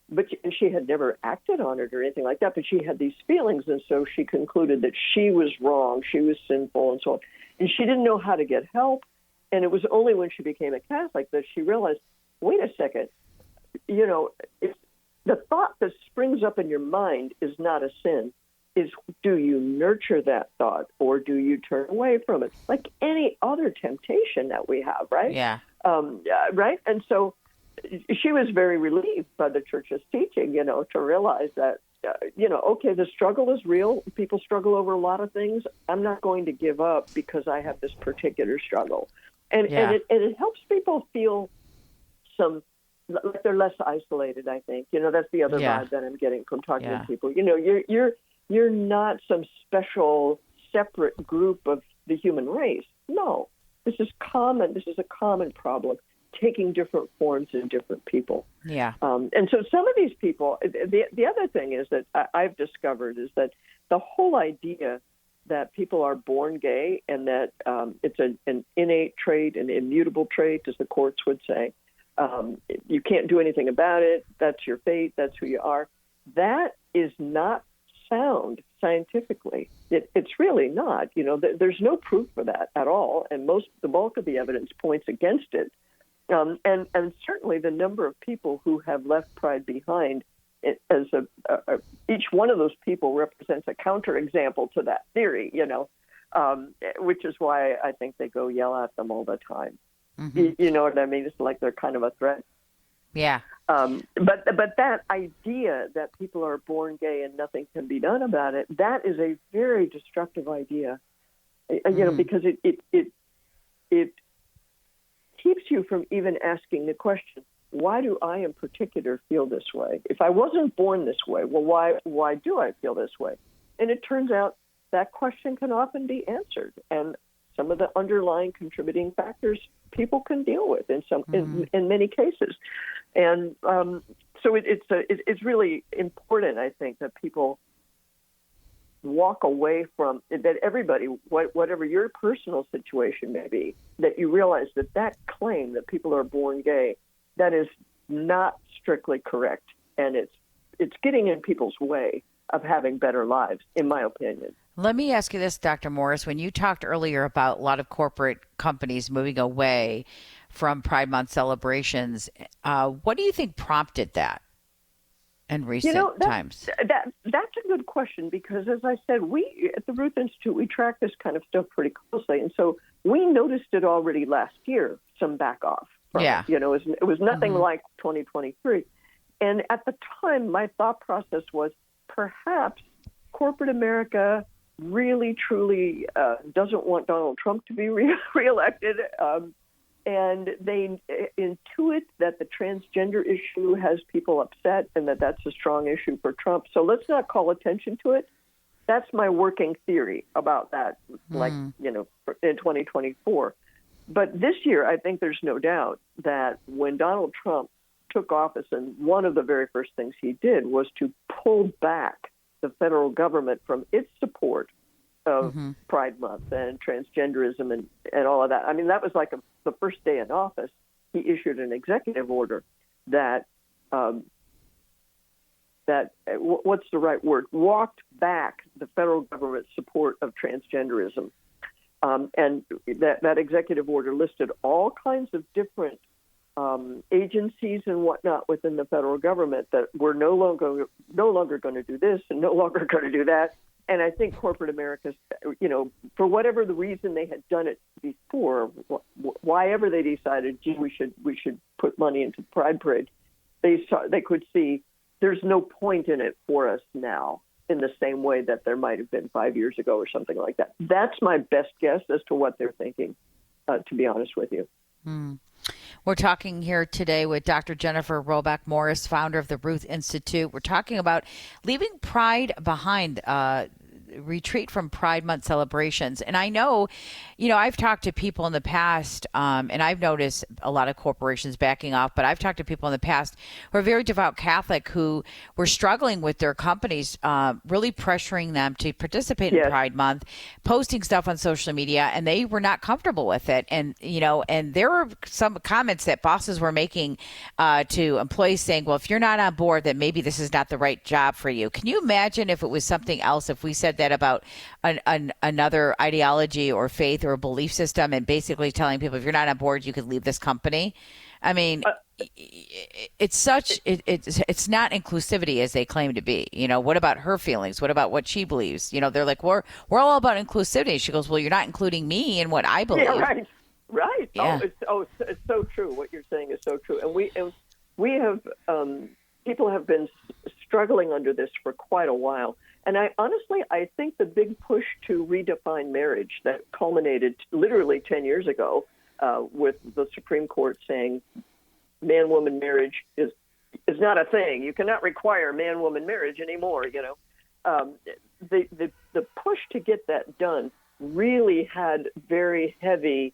but she had never acted on it or anything like that. But she had these feelings, and so she concluded that she was wrong, she was sinful, and so on. And she didn't know how to get help. And it was only when she became a Catholic that she realized, wait a second, if the thought that springs up in your mind is not a sin. Is, do you nurture that thought or do you turn away from it? Like any other temptation that we have, right?
Yeah.
Right? And so she was very relieved by the church's teaching, to realize that okay, the struggle is real. People struggle over a lot of things. I'm not going to give up because I have this particular struggle. And it helps people feel like they're less isolated, I think. That's the other vibe that I'm getting from talking to people. You're not some special, separate group of the human race. No, this is common. This is a common problem, taking different forms in different people.
Yeah.
And so some of these people, the other thing is that I've discovered is that the whole idea that people are born gay and that it's an innate trait, an immutable trait, as the courts would say, you can't do anything about it, that's your fate, that's who you are, that is not sound scientifically. It's really not. There's no proof for that at all, and the bulk of the evidence points against it. And certainly the number of people who have left Pride behind, as each one of those people represents a counterexample to that theory, which is why I think they go yell at them all the time. Mm-hmm. You know what I mean? It's like they're kind of a threat.
Yeah.
But that idea that people are born gay and nothing can be done about it, that is a very destructive idea, because it keeps you from even asking the question, why do I in particular feel this way? If I wasn't born this way, well, why do I feel this way? And it turns out that question can often be answered. And some of the underlying contributing factors people can deal with in many cases. And so it's really important, I think, that people walk away from that. Everybody, whatever your personal situation may be, that you realize that claim that people are born gay, that is not strictly correct, and it's getting in people's way of having better lives, in my opinion.
Let me ask you this, Dr. Morse. When you talked earlier about a lot of corporate companies moving away from Pride Month celebrations, what do you think prompted that in recent times?
That's a good question, because, as I said, we at the Ruth Institute, we track this kind of stuff pretty closely. And so we noticed it already last year, some back off. It was nothing like 2023. And at the time, my thought process was perhaps corporate America really, truly doesn't want Donald Trump to be reelected. And they intuit that the transgender issue has people upset and that's a strong issue for Trump. So let's not call attention to it. That's my working theory about that, in 2024. But this year, I think there's no doubt that when Donald Trump took office, and one of the very first things he did was to pull back the federal government from its support of Pride Month and transgenderism and all of that. I mean, that was like the first day in office. He issued an executive order that what's the right word? Walked back the federal government's support of transgenderism. And that executive order listed all kinds of different agencies and whatnot within the federal government that were no longer going to do this and no longer going to do that. And I think corporate America, for whatever the reason they had done it before, why ever they decided, gee, we should put money into the Pride Parade, they could see there's no point in it for us now, in the same way that there might have been 5 years ago or something like that. That's my best guess as to what they're thinking, to be honest with you.
We're talking here today with Dr. Jennifer Roback Morse, founder of the Ruth Institute. We're talking about leaving pride behind, retreat from Pride Month celebrations. And I know, I've talked to people in the past, and I've noticed a lot of corporations backing off, but I've talked to people in the past who are very devout Catholic who were struggling with their companies, really pressuring them to participate in Pride Month, posting stuff on social media, and they were not comfortable with it. And, and there were some comments that bosses were making to employees saying, well, if you're not on board, then maybe this is not the right job for you. Can you imagine if it was something else, if we said that about another ideology or faith or a belief system, and basically telling people, if you're not on board, you could leave this company? I mean, it's not inclusivity as they claim to be. What about her feelings? What about what she believes? They're like, we're all about inclusivity. She goes, well, you're not including me in what I believe.
Yeah, right.
Yeah.
It's so true. What you're saying is so true. And we have people have been struggling under this for quite a while. And I think the big push to redefine marriage that culminated literally 10 years ago with the Supreme Court saying man-woman marriage is not a thing. You cannot require man-woman marriage anymore, The push to get that done really had very heavy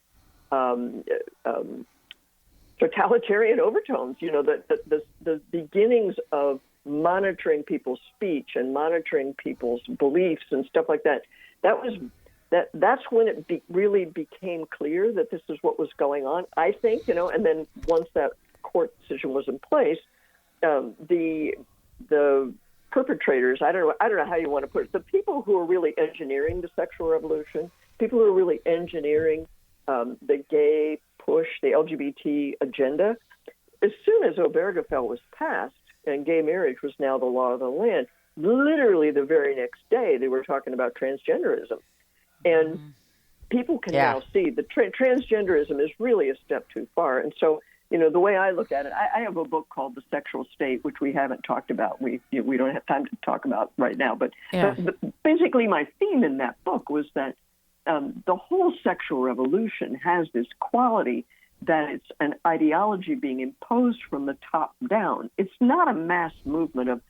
totalitarian overtones. The beginnings of monitoring people's speech and monitoring people's beliefs and stuff like that. That's when it really became clear that this is what was going on, I think, and then once that court decision was in place, the perpetrators, I don't know how you want to put it, the people who are really engineering the sexual revolution, people who are really engineering the gay push, the LGBT agenda, as soon as Obergefell was passed and gay marriage was now the law of the land, literally the very next day they were talking about transgenderism. And people can now see that transgenderism is really a step too far. And so, the way I look at it, I have a book called The Sexual State, which we haven't talked about. We don't have time to talk about right now. But basically my theme in that book was that the whole sexual revolution has this quality that it's an ideology being imposed from the top down. It's not a mass movement of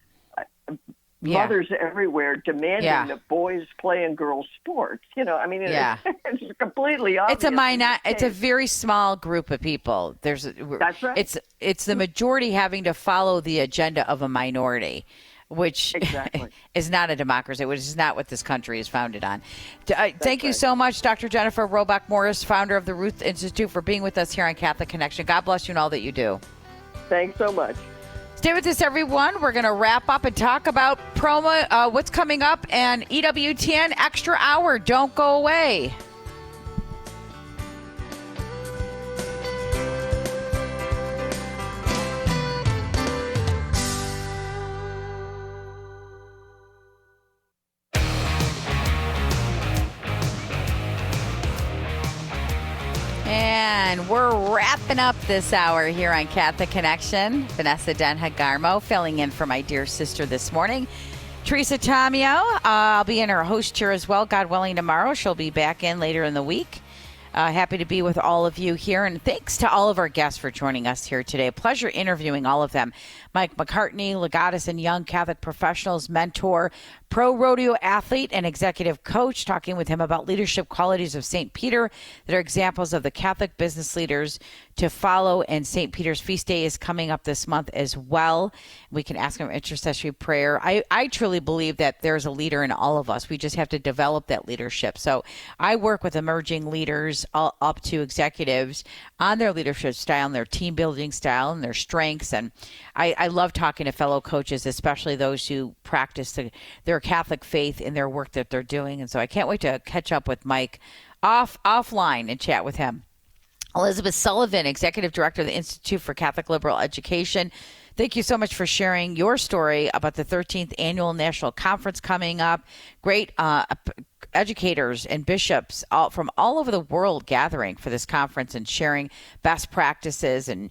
mothers everywhere demanding that boys play in girls' sports. It's completely obvious.
It's a very small group of people.
That's right.
It's the majority having to follow the agenda of a minority, which is not a democracy, which is not what this country is founded on. Thank you so much, Dr. Jennifer Roback Morse, founder of the Ruth Institute, for being with us here on Catholic Connection. God bless you and all that you do.
Thanks so much.
Stay with us, everyone. We're going to wrap up and talk about promo, what's coming up, and EWTN Extra Hour. Don't go away. And we're wrapping up this hour here on Catholic Connection. Vanessa Denha-Garmo filling in for my dear sister this morning. Teresa Tomeo, I'll be in her host chair as well, God willing, tomorrow. She'll be back in later in the week. Happy to be with all of you here. And thanks to all of our guests for joining us here today. A pleasure interviewing all of them. Mike McCartney, legatus and young Catholic professionals, mentor, pro rodeo athlete, and executive coach, talking with him about leadership qualities of St. Peter that are examples of the Catholic business leaders to follow. And St. Peter's feast day is coming up this month as well. We can ask him intercessory prayer. I truly believe that there's a leader in all of us. We just have to develop that leadership. So I work with emerging leaders up to executives on their leadership style and their team building style and their strengths. And I love talking to fellow coaches, especially those who practice their Catholic faith in their work that they're doing. And so I can't wait to catch up with Mike offline and chat with him. Elisabeth Sullivan, Executive Director of the Institute for Catholic Liberal Education. Thank you so much for sharing your story about the 13th Annual National Conference coming up. Great educators and bishops from all over the world gathering for this conference and sharing best practices and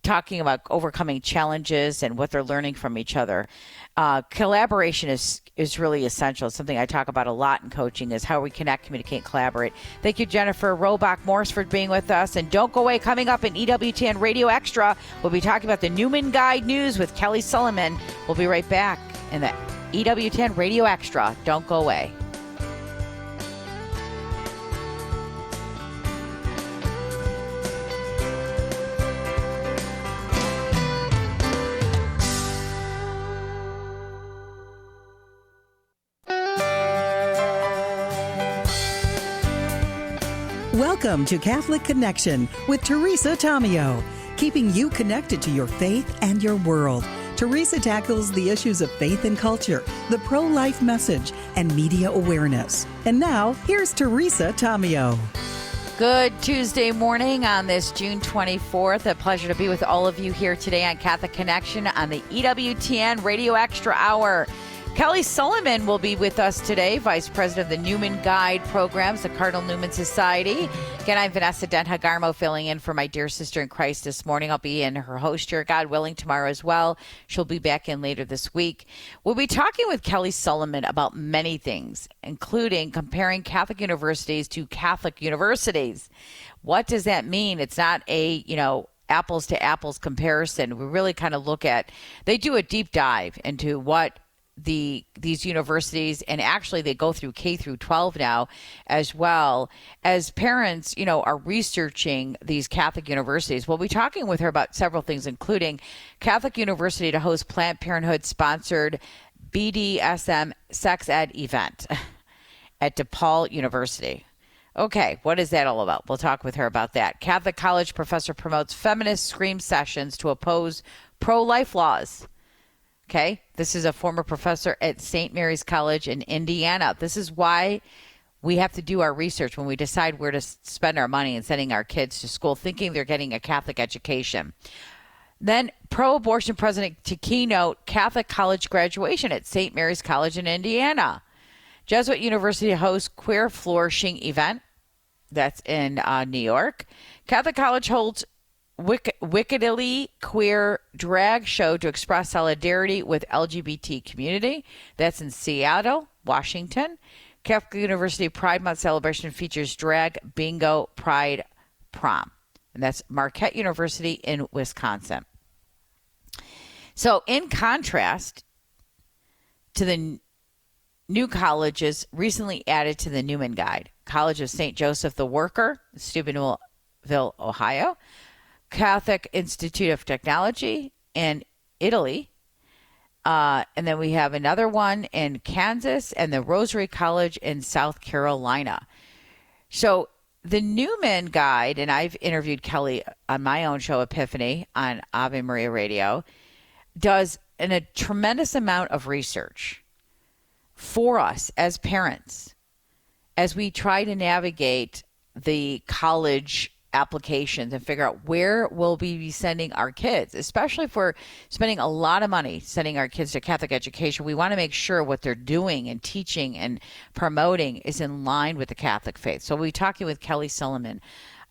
talking about overcoming challenges and what they're learning from each other. Collaboration is really essential. It's something I talk about a lot in coaching, is how we connect, communicate, and collaborate. Thank you, Jennifer Roback Morse, for being with us. And don't go away. Coming up in EWTN Radio Extra, we'll be talking about the Newman Guide News with Kelly Salomon. We'll be right back in the EWTN Radio Extra. Don't go away.
Welcome to Catholic Connection with Teresa Tomeo, keeping you connected to your faith and your world. Teresa tackles the issues of faith and culture, the pro-life message, and media awareness. And now, here's Teresa Tomeo.
Good Tuesday morning on this June 24th. A pleasure to be with all of you here today on Catholic Connection on the EWTN Radio Extra Hour. Kelly Salomon will be with us today, Vice President of the Newman Guide Programs, the Cardinal Newman Society. Again, I'm Vanessa Denha-Garmo, filling in for my dear sister in Christ this morning. I'll be in her host here, God willing, tomorrow as well. She'll be back in later this week. We'll be talking with Kelly Salomon about many things, including comparing Catholic universities to Catholic universities. What does that mean? It's not a, apples to apples comparison. We really kind of look at, they do a deep dive into what these universities, and actually they go through K through 12 now as well. As parents, are researching these Catholic universities, we'll be talking with her about several things, including Catholic University to host Planned Parenthood sponsored BDSM sex ed event at DePaul University. Okay, what is that all about? We'll talk with her about that. Catholic college professor promotes feminist scream sessions to oppose pro-life laws. Okay, this is a former professor at St. Mary's College in Indiana. This is why we have to do our research when we decide where to spend our money and sending our kids to school, thinking they're getting a Catholic education. Then pro-abortion president to keynote Catholic college graduation at St. Mary's College in Indiana. Jesuit University hosts queer flourishing event. That's in New York. Catholic College holds wickedly queer drag show to express solidarity with LGBT community. That's in Seattle, Washington. Catholic University Pride Month celebration features drag bingo pride prom. And that's Marquette University in Wisconsin. So in contrast to the new colleges recently added to the Newman Guide, College of St. Joseph the Worker, Steubenville, Ohio, Catholic Institute of Technology in Italy, and then we have another one in Kansas, and the Rosary College in South Carolina. So the Newman Guide, and I've interviewed Kelly on my own show, Epiphany, on Ave Maria Radio, does a tremendous amount of research for us as parents as we try to navigate the college applications and figure out where we'll be sending our kids, especially if we're spending a lot of money sending our kids to Catholic education. We want to make sure what they're doing and teaching and promoting is in line with the Catholic faith. So we'll be talking with Kelly Salomon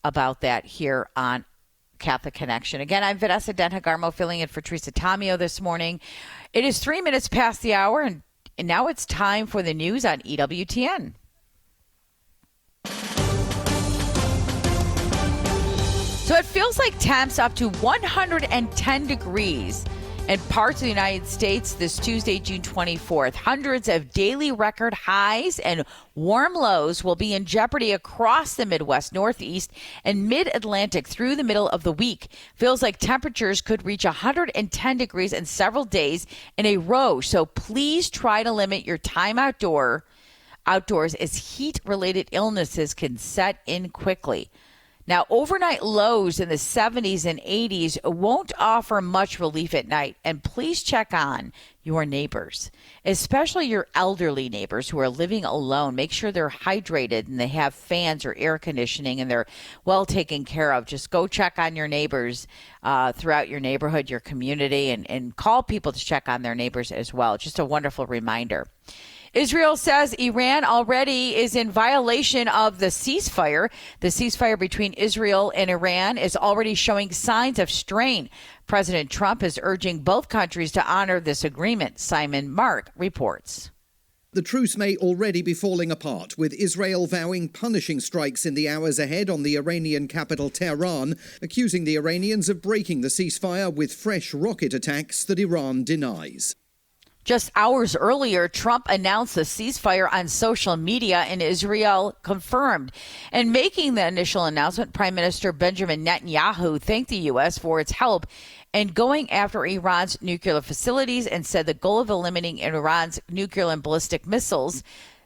about that here on Catholic Connection. Again, I'm Vanessa Denha-Garmo, filling in for Teresa Tomeo this morning. It is 3 minutes past the hour, and now it's time for the news on EWTN. So it feels like temps up to 110 degrees in parts of the United States this Tuesday, June 24th. Hundreds of daily record highs and warm lows will be in jeopardy across the Midwest, Northeast, and Mid-Atlantic through the middle of the week. Feels like temperatures could reach 110 degrees in several days in a row. So please try to limit your time outdoors as heat-related illnesses can set in quickly. Now, overnight lows in the 70s and 80s won't offer much relief at night, and please check on your neighbors, especially your elderly neighbors who are living alone. Make sure they're hydrated and they have fans or air conditioning and they're well taken care of. Just go check on your neighbors throughout your neighborhood, your community, and call people to check on their neighbors as well. Just a wonderful reminder. Israel says Iran already is in violation of the ceasefire. The ceasefire between Israel and Iran is already showing signs of strain. President Trump is urging both countries to honor this agreement. Simon Mark reports.
The truce may already be falling apart, with Israel vowing punishing strikes in the hours ahead on the Iranian capital Tehran, accusing the Iranians of breaking the ceasefire with fresh rocket attacks that Iran denies.
Just hours earlier, Trump announced the ceasefire on social media, and Israel confirmed. And making the initial announcement, Prime Minister Benjamin Netanyahu thanked the U.S. for its help in going after Iran's nuclear facilities and said the goal of eliminating Iran's nuclear and ballistic missiles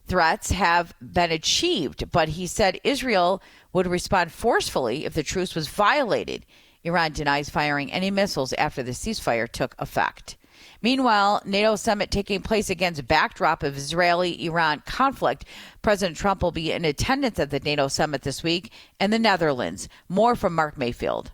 threats have been achieved. But he said Israel would respond forcefully if the truce was violated. Iran denies firing any missiles after the ceasefire took effect. Meanwhile, NATO summit taking place against backdrop of Israeli-Iran conflict. President Trump will be in attendance at the NATO summit this week in the Netherlands. More from Mark Mayfield.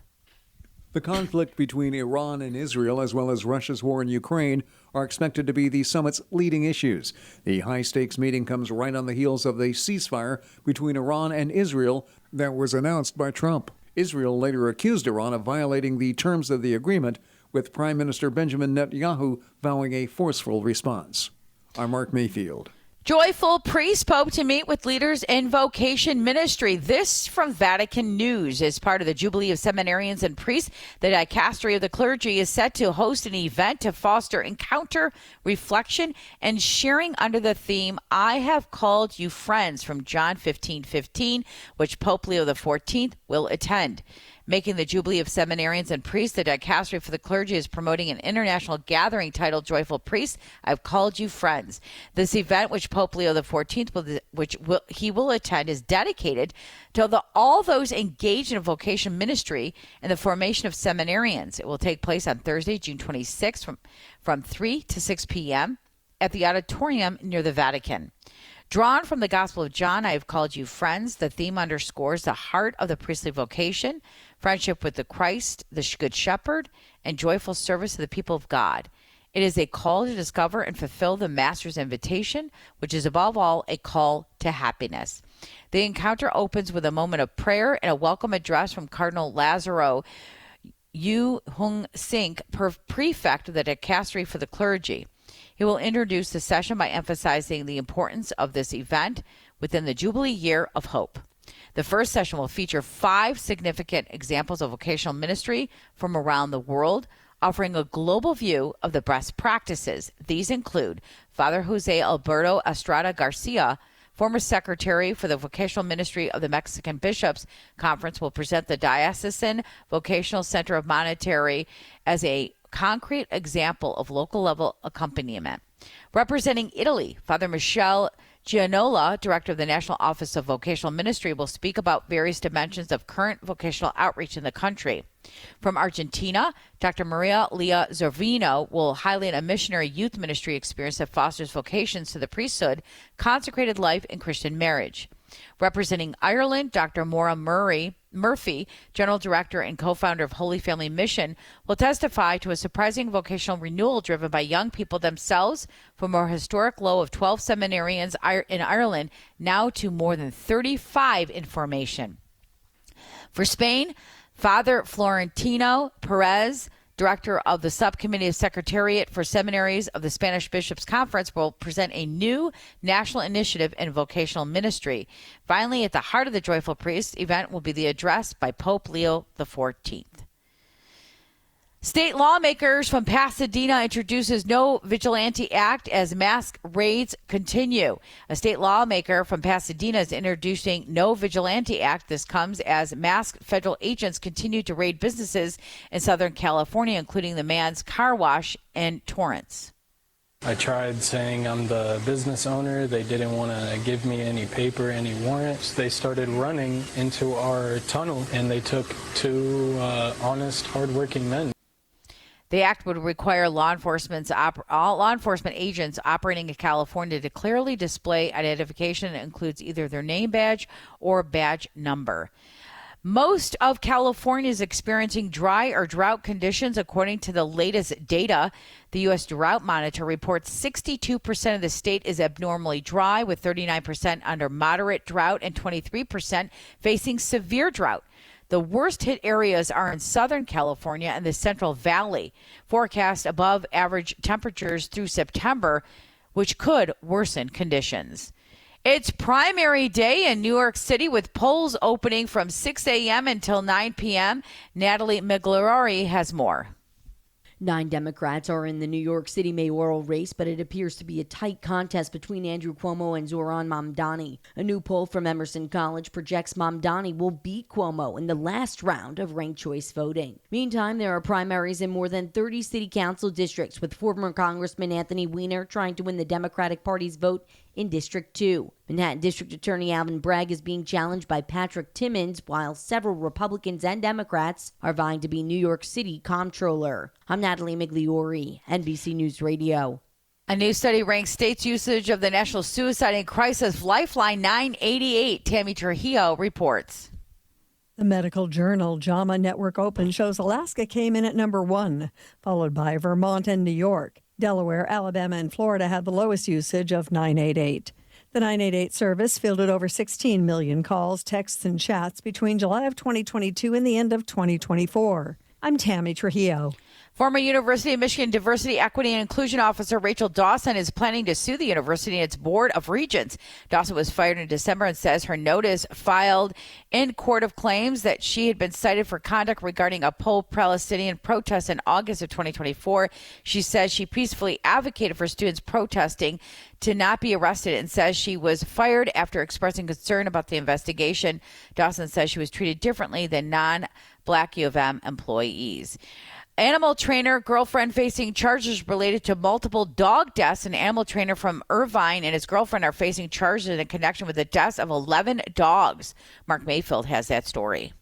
The conflict between Iran and Israel, as well as Russia's war in Ukraine, are expected to be the summit's leading issues. The high-stakes meeting comes right on the heels of the ceasefire between Iran and Israel that was announced by Trump. Israel later accused Iran of violating the terms of the agreement, with Prime Minister Benjamin Netanyahu vowing a forceful response. I'm Mark Mayfield.
Joyful priest pope to meet with leaders in vocation ministry. This from Vatican News. As part of the Jubilee of Seminarians and Priests, the Dicastery of the Clergy is set to host an event to foster encounter, reflection, and sharing under the theme, I have called you friends, from John 15:15, which Pope Leo XIV will attend. Making the Jubilee of Seminarians and Priests, the Dicastery for the Clergy is promoting an international gathering titled Joyful Priests, I've Called You Friends. This event, which Pope Leo XIV will attend, is dedicated to all those engaged in a vocation ministry and the formation of seminarians. It will take place on Thursday, June 26th from 3 to 6 p.m. at the auditorium near the Vatican. Drawn from the Gospel of John, I have called you friends, the theme underscores the heart of the priestly vocation, friendship with the Christ, the Good Shepherd, and joyful service to the people of God. It is a call to discover and fulfill the Master's invitation, which is above all a call to happiness. The encounter opens with a moment of prayer and a welcome address from Cardinal Lazaro Yu Hung Sink, prefect of the Dicastery for the Clergy. He will introduce the session by emphasizing the importance of this event within the Jubilee Year of Hope. The first session will feature 5 significant examples of vocational ministry from around the world, offering a global view of the best practices. These include Father Jose Alberto Estrada Garcia, former secretary for the vocational ministry of the Mexican Bishops Conference, will present the Diocesan Vocational Center of Monterrey as a concrete example of local level accompaniment. Representing Italy, Father Michele Gianola, director of the National Office of Vocational Ministry, will speak about various dimensions of current vocational outreach in the country. From Argentina, Dr. Maria Lea Zorvino will highlight a missionary youth ministry experience that fosters vocations to the priesthood, consecrated life, and Christian marriage. Representing Ireland, Dr. Maura Murphy, General Director and co-founder of Holy Family Mission, will testify to a surprising vocational renewal driven by young people themselves, from a historic low of 12 seminarians in Ireland now to more than 35 in formation. For Spain, Father Florentino Perez, Director of the Subcommittee of Secretariat for Seminaries of the Spanish Bishops' Conference, will present a new national initiative in vocational ministry. Finally, at the heart of the Joyful Priest event will be the address by Pope Leo XIV. State lawmakers from Pasadena introduces No Vigilante Act as mask raids continue. A state lawmaker from Pasadena is introducing No Vigilante Act. This comes as masked federal agents continue to raid businesses in Southern California, including the Man's Car Wash in Torrance.
I tried saying I'm the business owner. They didn't want to give me any paper, any warrants. They started running into our tunnel, and they took 2 honest, hardworking men.
The act would require law enforcement agents operating in California to clearly display identification that includes either their name badge or badge number. Most of California is experiencing dry or drought conditions, according to the latest data. The U.S. Drought Monitor reports 62% of the state is abnormally dry, with 39% under moderate drought and 23% facing severe drought. The worst hit areas are in Southern California and the Central Valley. Forecast above average temperatures through September, which could worsen conditions. It's primary day in New York City, with polls opening from 6 a.m. until 9 p.m. Natalie Migliori has more.
9 Democrats are in the New York City mayoral race, but it appears to be a tight contest between Andrew Cuomo and Zohran Mamdani. A new poll from Emerson College projects Mamdani will beat Cuomo in the last round of ranked choice voting. Meantime, there are primaries in more than 30 city council districts, with former Congressman Anthony Weiner trying to win the Democratic Party's vote in District 2. Manhattan District Attorney Alvin Bragg is being challenged by Patrick Timmons, while several Republicans and Democrats are vying to be New York City Comptroller. I'm Natalie Migliori, NBC News Radio.
A new study ranks states' usage of the National Suicide and Crisis Lifeline 988. Tammy Trujillo reports.
The medical journal JAMA Network Open shows Alaska came in at number 1, followed by Vermont and New York. Delaware, Alabama, and Florida had the lowest usage of 988. The 988 service fielded over 16 million calls, texts, and chats between July of 2022 and the end of 2024. I'm Tammy Trujillo.
Former University of Michigan Diversity, Equity, and Inclusion Officer Rachel Dawson is planning to sue the university and its Board of Regents. Dawson was fired in December and says her notice filed in court of claims that she had been cited for conduct regarding a pro-Palestinian protest in August of 2024. She says she peacefully advocated for students protesting to not be arrested and says she was fired after expressing concern about the investigation. Dawson says she was treated differently than non-Black U of M employees. Animal trainer girlfriend facing charges related to multiple dog deaths. An animal trainer from Irvine and his girlfriend are facing charges in connection with the deaths of 11 dogs. Mark Mayfield has that story.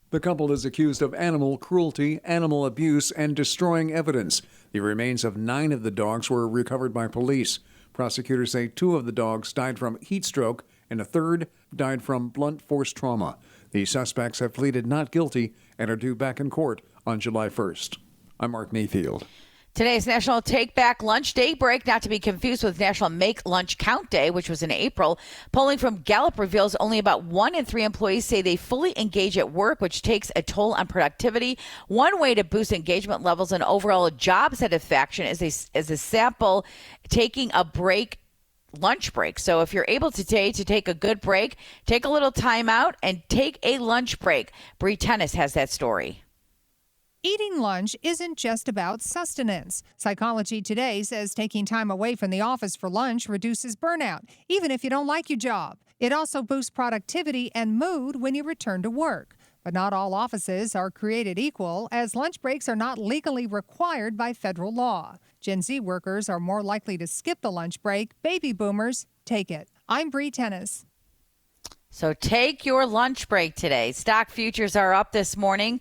The couple is accused of animal cruelty, animal abuse, and destroying evidence. The remains of 9 of the dogs were recovered by police. Prosecutors say 2 of the dogs died from heat stroke and a third died from blunt force trauma. The suspects have pleaded not guilty and are due back in court on July 1st. I'm Mark Mayfield.
Today is National Take Back Lunch Day break, not to be confused with National Make Lunch Count Day, which was in April. Polling from Gallup reveals only about 1 in 3 employees say they fully engage at work, which takes a toll on productivity. One way to boost engagement levels and overall job satisfaction is a sample taking a break, lunch break. So if you're able today to take a good break, take a little time out and take a lunch break. Bree Tennis has that story.
Eating lunch isn't just about sustenance. Psychology Today says taking time away from the office for lunch reduces burnout, even if you don't like your job. It also boosts productivity and mood when you return to work. But not all offices are created equal, as lunch breaks are not legally required by federal law. Gen Z workers are more likely to skip the lunch break. Baby boomers take it. I'm Bree Tennis.
So take your lunch break today. Stock futures are up this morning,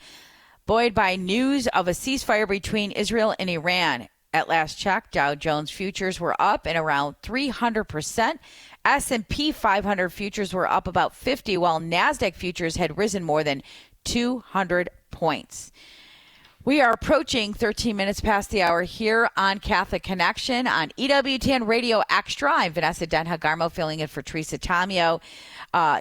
buoyed by news of a ceasefire between Israel and Iran. At last check, Dow Jones futures were up in around 300%. S&P 500 futures were up about 50, while NASDAQ futures had risen more than 200 points. We are approaching 13 minutes past the hour here on Catholic Connection on EWTN Radio Extra. I'm Vanessa Denha-Garmo filling in for Teresa Tomeo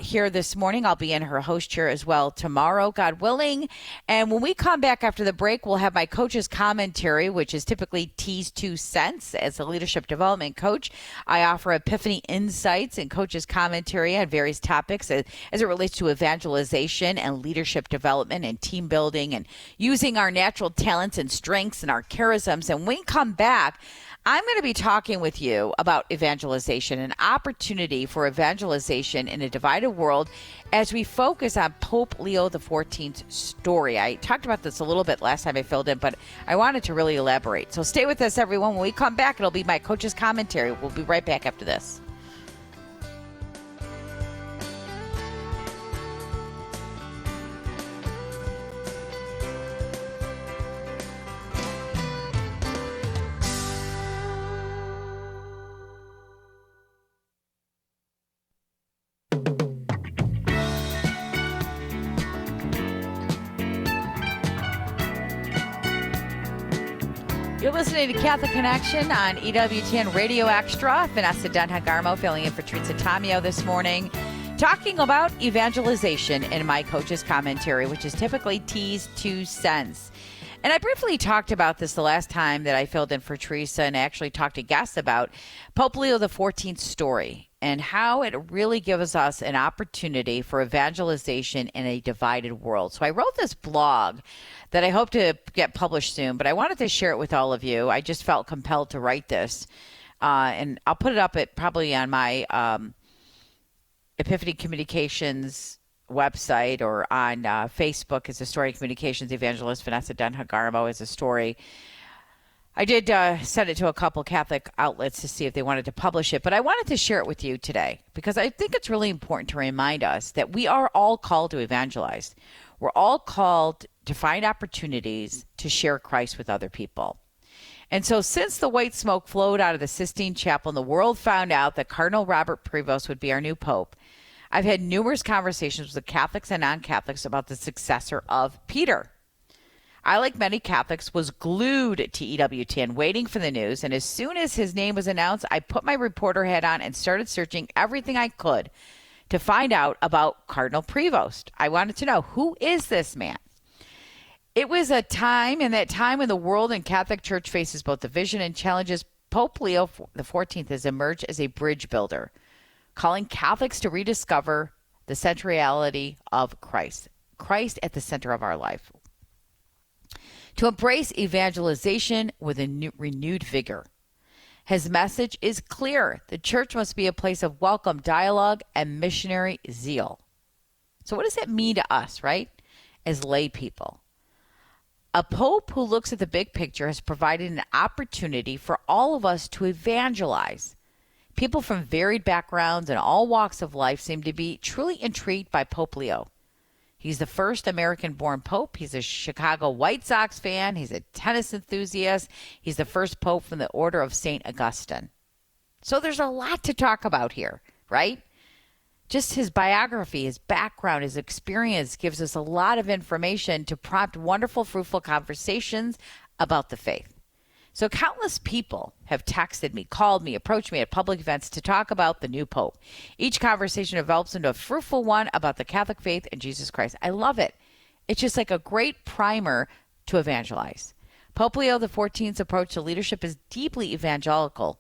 here this morning. I'll be in her host chair as well tomorrow, God willing. And when we come back after the break, we'll have my coach's commentary, which is typically T's 2 cents. As a leadership development coach, I offer epiphany insights and coach's commentary on various topics as it relates to evangelization and leadership development and team building and using our natural talents and strengths and our charisms. And when we come back, I'm going to be talking with you about evangelization, an opportunity for evangelization in a divided world as we focus on Pope Leo XIV's story. I talked about this a little bit last time I filled in, but I wanted to really elaborate. So stay with us, everyone. When we come back, it'll be my coach's commentary. We'll be right back after this. You're listening to Catholic Connection on EWTN Radio Extra. Vanessa Denha-Garmo filling in for Teresa Tomeo this morning, talking about evangelization in my coach's commentary, which is typically T's 2 cents. And I briefly talked about this the last time that I filled in for Teresa, and I actually talked to guests about Pope Leo XIV's story and how it really gives us an opportunity for evangelization in a divided world. So I wrote this blog that I hope to get published soon, but I wanted to share it with all of you. I just felt compelled to write this. And I'll put it up probably on my Epiphany Communications website or on Facebook as a story. Communications evangelist Vanessa Denha-Garmo is a story. I did send it to a couple Catholic outlets to see if they wanted to publish it, but I wanted to share it with you today because I think it's really important to remind us that we are all called to evangelize. We're all called to find opportunities to share Christ with other people. And so since the white smoke flowed out of the Sistine Chapel and the world found out that Cardinal Robert Prevost would be our new pope, I've had numerous conversations with Catholics and non-Catholics about the successor of Peter. I, like many Catholics, was glued to EWTN waiting for the news, and as soon as his name was announced, I put my reporter hat on and started searching everything I could to find out about Cardinal Prevost. I wanted to know, who is this man? It was a time, in that time when the world and Catholic Church faces both division and challenges, Pope Leo XIV has emerged as a bridge builder, calling Catholics to rediscover the centrality of Christ at the center of our life, to embrace evangelization with a renewed vigor. His message is clear. The church must be a place of welcome, dialogue, and missionary zeal. So what does that mean to us, right, as lay people? A pope who looks at the big picture has provided an opportunity for all of us to evangelize. People from varied backgrounds and all walks of life seem to be truly intrigued by Pope Leo. He's the first American-born pope. He's a Chicago White Sox fan. He's a tennis enthusiast. He's the first pope from the Order of St. Augustine. So there's a lot to talk about here, right? Just his biography, his background, his experience gives us a lot of information to prompt wonderful, fruitful conversations about the faith. So countless people have texted me, called me, approached me at public events to talk about the new pope. Each conversation develops into a fruitful one about the Catholic faith and Jesus Christ. I love it. It's just like a great primer to evangelize. Pope Leo XIV's approach to leadership is deeply evangelical,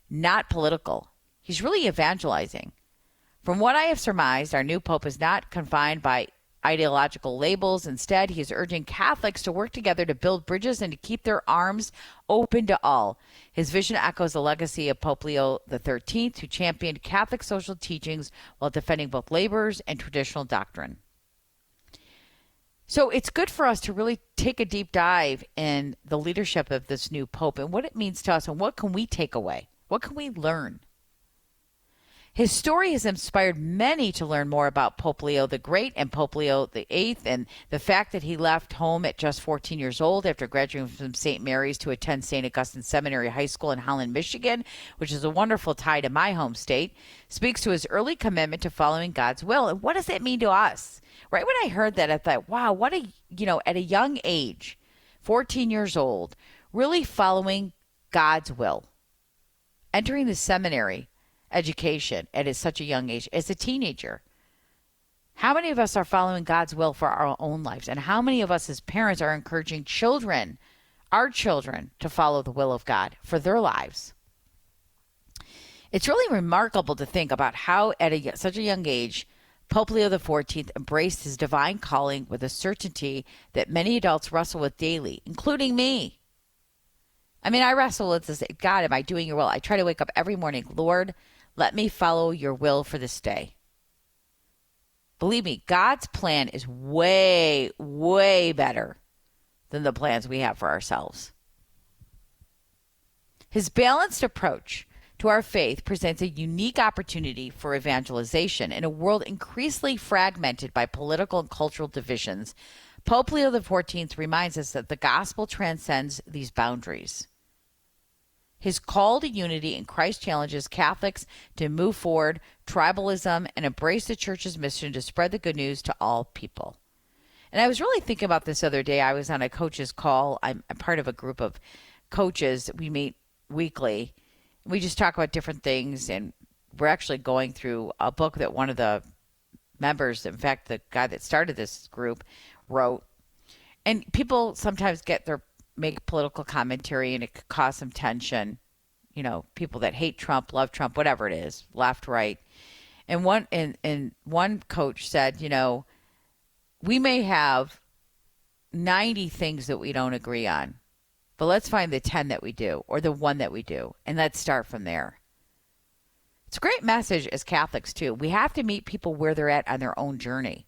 not political. He's really evangelizing. From what I have surmised, our new pope is not confined by ideological labels. Instead, he is urging Catholics to work together to build bridges and to keep their arms open to all. His vision echoes the legacy of Pope Leo XIII, who championed Catholic social teachings while defending both laborers and traditional doctrine. So it's good for us to really take a deep dive in the leadership of this new pope and what it means to us and what can we take away? What can we learn? His story has inspired many to learn more about Pope Leo the Great and Pope Leo VIII, and the fact that he left home at just 14 years old after graduating from St. Mary's to attend St. Augustine Seminary High School in Holland, Michigan, which is a wonderful tie to my home state, speaks to his early commitment to following God's will. And what does that mean to us? Right when I heard that, I thought, wow, what at a young age, 14 years old, really following God's will, entering the seminary education at such a young age as a teenager. How many of us are following God's will for our own lives? And how many of us as parents are encouraging our children, to follow the will of God for their lives? It's really remarkable to think about how at such a young age, Pope Leo XIV embraced his divine calling with a certainty that many adults wrestle with daily, including me. I mean, I wrestle with this, God, am I doing your will? I try to wake up every morning, Lord, let me follow your will for this day. Believe me, God's plan is way, way better than the plans we have for ourselves. His balanced approach to our faith presents a unique opportunity for evangelization in a world increasingly fragmented by political and cultural divisions. Pope Leo XIV reminds us that the gospel transcends these boundaries. His call to unity in Christ challenges Catholics to move forward tribalism and embrace the church's mission to spread the good news to all people. And I was really thinking about this other day. I was on a coach's call. I'm part of a group of coaches. We meet weekly. We just talk about different things, and we're actually going through a book that one of the members, in fact, the guy that started this group, wrote. And people sometimes make political commentary, and it could cause some tension. People that hate Trump, love Trump, whatever it is, left, right. And one coach said, we may have 90 things that we don't agree on, but let's find the 10 that we do, or the one that we do, and let's start from there. It's a great message as Catholics, too. We have to meet people where they're at on their own journey.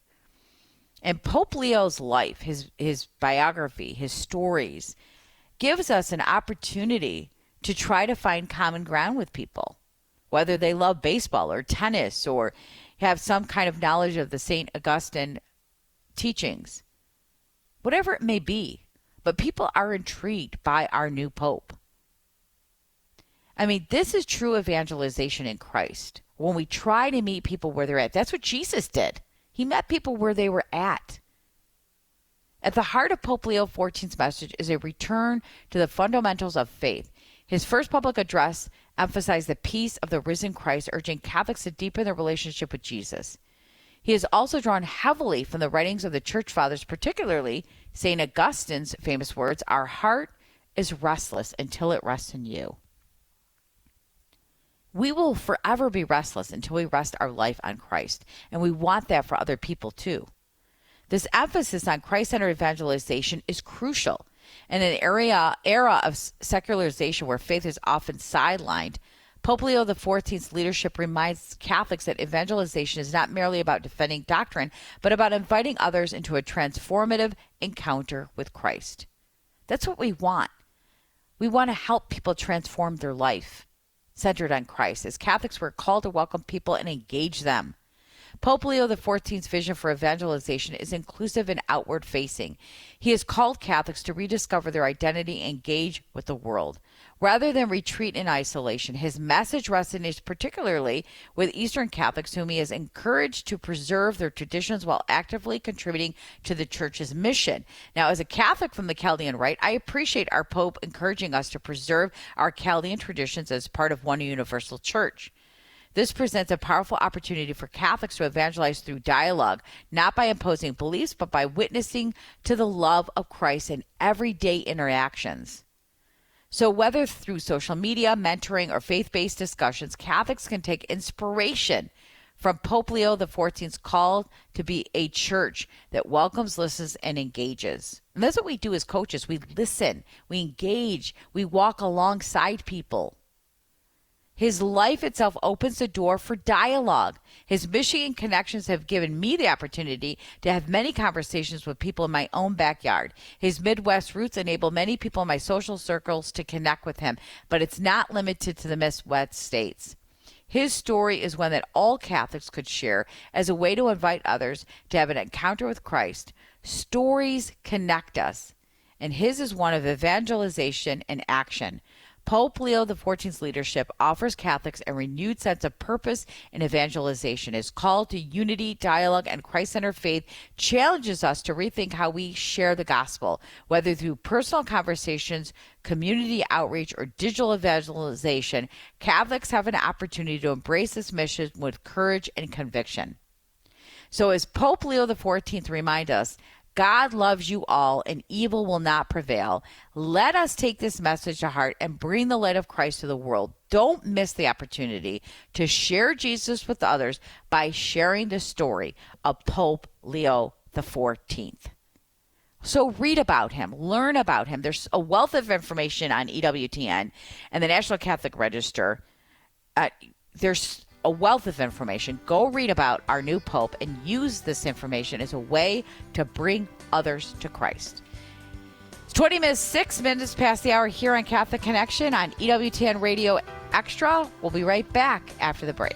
And Pope Leo's life, his biography, his stories, gives us an opportunity to try to find common ground with people, whether they love baseball or tennis or have some kind of knowledge of the St. Augustine teachings, whatever it may be. But people are intrigued by our new pope. I mean, this is true evangelization in Christ. When we try to meet people where they're at, that's what Jesus did. He met people where they were at. At the heart of Pope Leo XIV's message is a return to the fundamentals of faith. His first public address emphasized the peace of the risen Christ, urging Catholics to deepen their relationship with Jesus. He has also drawn heavily from the writings of the Church Fathers, particularly St. Augustine's famous words, "Our heart is restless until it rests in you." We will forever be restless until we rest our life on Christ, and we want that for other people too. This emphasis on Christ-centered evangelization is crucial. In an era of secularization where faith is often sidelined, Pope Leo XIV's leadership reminds Catholics that evangelization is not merely about defending doctrine, but about inviting others into a transformative encounter with Christ. That's what we want. We want to help people transform their life, centered on Christ. As Catholics, we're called to welcome people and engage them. Pope Leo XIV's vision for evangelization is inclusive and outward-facing. He has called Catholics to rediscover their identity and engage with the world. Rather than retreat in isolation, his message resonates particularly with Eastern Catholics, whom he has encouraged to preserve their traditions while actively contributing to the Church's mission. Now, as a Catholic from the Chaldean Rite, I appreciate our Pope encouraging us to preserve our Chaldean traditions as part of one universal Church. This presents a powerful opportunity for Catholics to evangelize through dialogue, not by imposing beliefs, but by witnessing to the love of Christ in everyday interactions. So whether through social media, mentoring, or faith-based discussions, Catholics can take inspiration from Pope Leo XIV's call to be a church that welcomes, listens, and engages. And that's what we do as coaches. We listen, we engage, we walk alongside people. His life itself opens the door for dialogue. His Michigan connections have given me the opportunity to have many conversations with people in my own backyard. His Midwest roots enable many people in my social circles to connect with him, but it's not limited to the Midwest states. His story is one that all Catholics could share as a way to invite others to have an encounter with Christ. Stories connect us, and his is one of evangelization and action. Pope Leo XIV's leadership offers Catholics a renewed sense of purpose in evangelization. His call to unity, dialogue, and Christ-centered faith challenges us to rethink how we share the gospel, whether through personal conversations, community outreach, or digital evangelization. Catholics have an opportunity to embrace this mission with courage and conviction. So as Pope Leo XIV reminds us, God loves you all, and evil will not prevail. Let us take this message to heart and bring the light of Christ to the world. Don't miss the opportunity to share Jesus with others by sharing the story of Pope Leo XIV. So read about him, learn about him. There's a wealth of information on EWTN and the National Catholic Register. There's a wealth of information. Go read about our new Pope and use this information as a way to bring others to Christ. It's 6 minutes past the hour here on Catholic Connection on EWTN Radio Extra. We'll be right back after the break.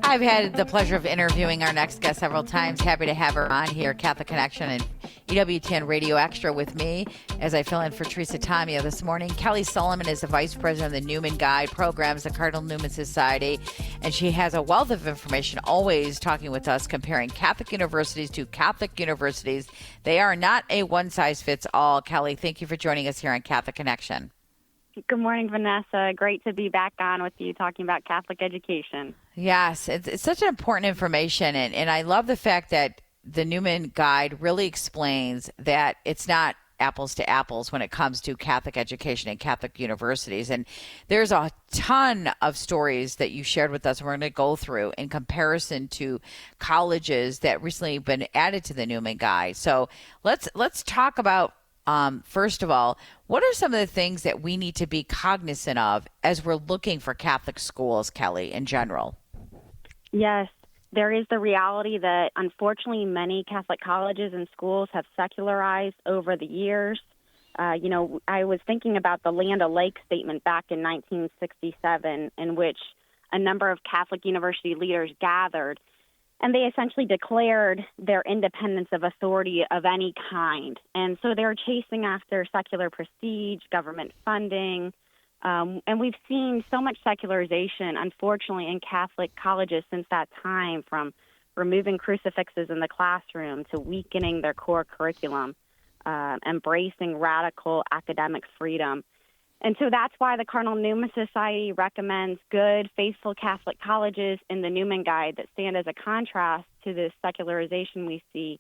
I've had the pleasure of interviewing our next guest several times. Happy to have her on here, Catholic Connection and EWTN Radio Extra with me as I fill in for Teresa Tomeo this morning. Kelly Salomon is the Vice President of the Newman Guide Programs, the Cardinal Newman Society, and she has a wealth of information, always talking with us, comparing Catholic universities to Catholic universities. They are not a one-size-fits-all. Kelly, thank you for joining us here on Catholic Connection.
Good morning, Vanessa. Great to be back on with you talking about Catholic education.
Yes, it's such an important information, and I love the fact that the Newman Guide really explains that it's not apples to apples when it comes to Catholic education and Catholic universities. And there's a ton of stories that you shared with us we're going to go through in comparison to colleges that recently have been added to the Newman Guide. So let's talk about first of all, what are some of the things that we need to be cognizant of as we're looking for Catholic schools, Kelly, in general?
Yes, there is the reality that unfortunately many Catholic colleges and schools have secularized over the years. I was thinking about the Land O'Lakes statement back in 1967, in which a number of Catholic university leaders gathered, and they essentially declared their independence of authority of any kind. And so they're chasing after secular prestige, government funding, and we've seen so much secularization, unfortunately, in Catholic colleges since that time, from removing crucifixes in the classroom to weakening their core curriculum, embracing radical academic freedom. And so that's why the Cardinal Newman Society recommends good, faithful Catholic colleges in the Newman Guide that stand as a contrast to the secularization we see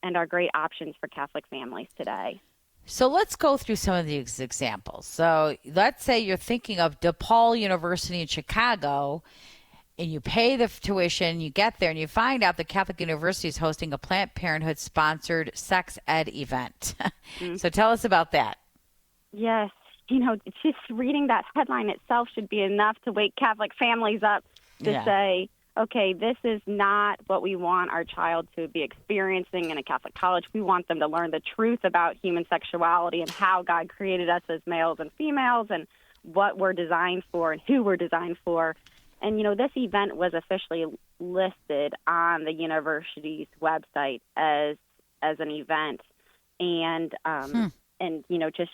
and are great options for Catholic families today.
So let's go through some of these examples. So let's say you're thinking of DePaul University in Chicago, and you pay the tuition, you get there, and you find out the Catholic University is hosting a Planned Parenthood-sponsored sex ed event. So tell us about that.
Yes. Just reading that headline itself should be enough to wake Catholic families up to say, okay, this is not what we want our child to be experiencing in a Catholic college. We want them to learn the truth about human sexuality and how God created us as males and females and what we're designed for and who we're designed for. And, this event was officially listed on the university's website as an event. And, just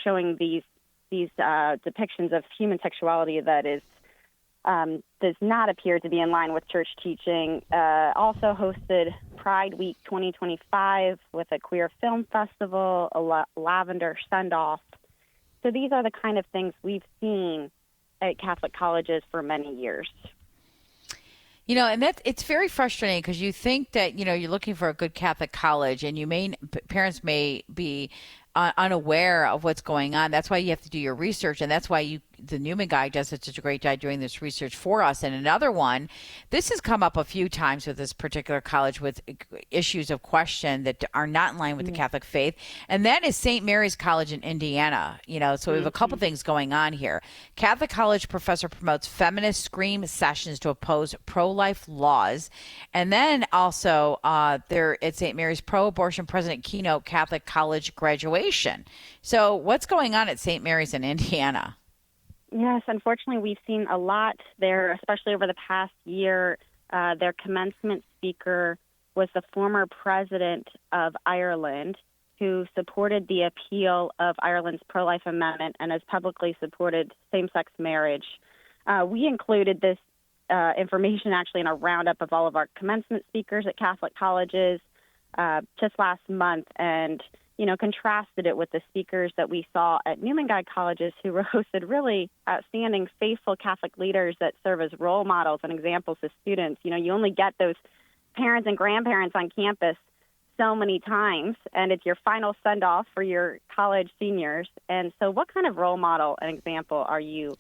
showing these depictions of human sexuality that is does not appear to be in line with church teaching. Also hosted Pride Week 2025 with a queer film festival, a lavender send-off. So these are the kind of things we've seen at Catholic colleges for many years.
And it's very frustrating because you think that, you're looking for a good Catholic college and parents may be unaware of what's going on. That's why you have to do your research, and that's why the Newman Guide does such a great job doing this research for us. And another one, this has come up a few times with this particular college with issues of question that are not in line with the Catholic faith, and that is St. Mary's College in Indiana. So we have a couple things going on here. Catholic college professor promotes feminist scream sessions to oppose pro-life laws, and then also there at St. Mary's pro-abortion president keynote Catholic college graduation. So what's going on at St. Mary's in Indiana?
Yes, unfortunately, we've seen a lot there, especially over the past year. Their commencement speaker was the former president of Ireland, who supported the appeal of Ireland's pro-life amendment and has publicly supported same-sex marriage. We included this information actually in a roundup of all of our commencement speakers at Catholic colleges just last month, and contrasted it with the speakers that we saw at Newman Guide colleges who hosted really outstanding, faithful Catholic leaders that serve as role models and examples to students. You only get those parents and grandparents on campus so many times, and it's your final send-off for your college seniors. And so what kind of role model and example are you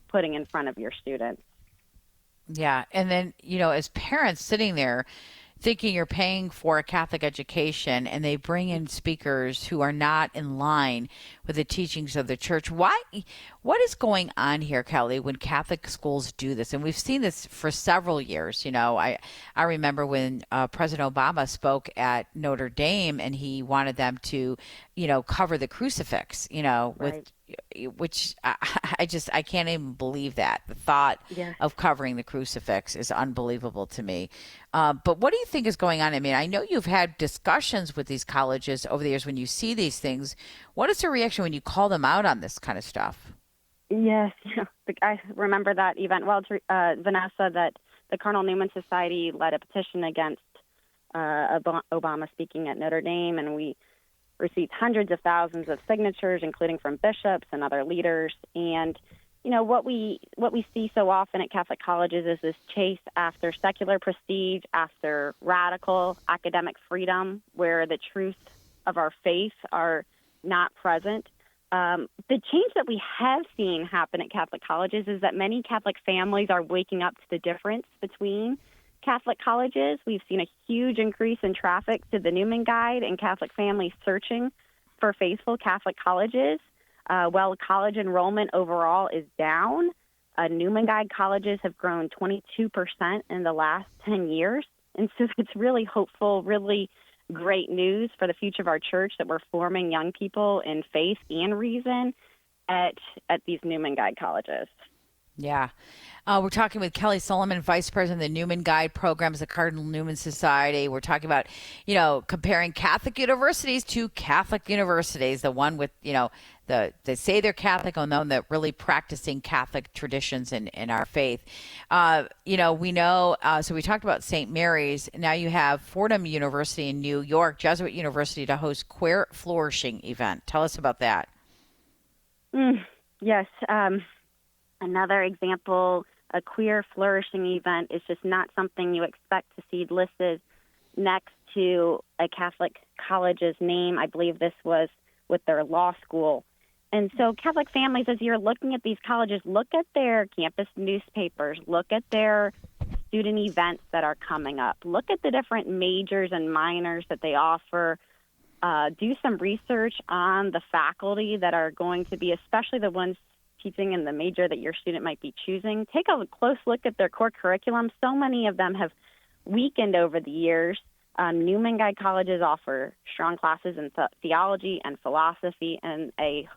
putting in front of your students?
Yeah, and then, as parents sitting there, thinking you're paying for a Catholic education, and they bring in speakers who are not in line with the teachings of the church. What is going on here, Kelly, when Catholic schools do this? And we've seen this for several years. I remember when President Obama spoke at Notre Dame, and he wanted them to, cover the crucifix, with which I can't even believe that. The thought of covering the crucifix is unbelievable to me. But what do you think is going on? I mean, I know you've had discussions with these colleges over the years when you see these things. What is the reaction when you call them out on this kind of stuff?
Yes, I remember that event well, Vanessa, that the Cardinal Newman Society led a petition against Obama speaking at Notre Dame, and we received hundreds of thousands of signatures, including from bishops and other leaders. And what we see so often at Catholic colleges is this chase after secular prestige, after radical academic freedom, where the truth of our faith are not present. The change that we have seen happen at Catholic colleges is that many Catholic families are waking up to the difference between Catholic colleges. We've seen a huge increase in traffic to the Newman Guide and Catholic families searching for faithful Catholic colleges. While college enrollment overall is down, Newman Guide colleges have grown 22% in the last 10 years. And so it's really hopeful, really great news for the future of our church that we're forming young people in faith and reason at these Newman Guide colleges.
Yeah. We're talking with Kelly Salomon, Vice President of the Newman Guide Programs, the Cardinal Newman Society. We're talking about, comparing Catholic universities to Catholic universities, the one with, they say they're Catholic, and then they're really practicing Catholic traditions in our faith. We know, so we talked about St. Mary's. Now you have Fordham University in New York, Jesuit University, to host Queer Flourishing event. Tell us about that.
Yes. Another example, a queer flourishing event is just not something you expect to see listed next to a Catholic college's name. I believe this was with their law school. And so Catholic families, as you're looking at these colleges, look at their campus newspapers, look at their student events that are coming up, look at the different majors and minors that they offer. Do some research on the faculty that are going to be, especially the ones teaching in the major that your student might be choosing. Take a close look at their core curriculum. So many of them have weakened over the years. Newman Guide colleges offer strong classes in theology and philosophy and a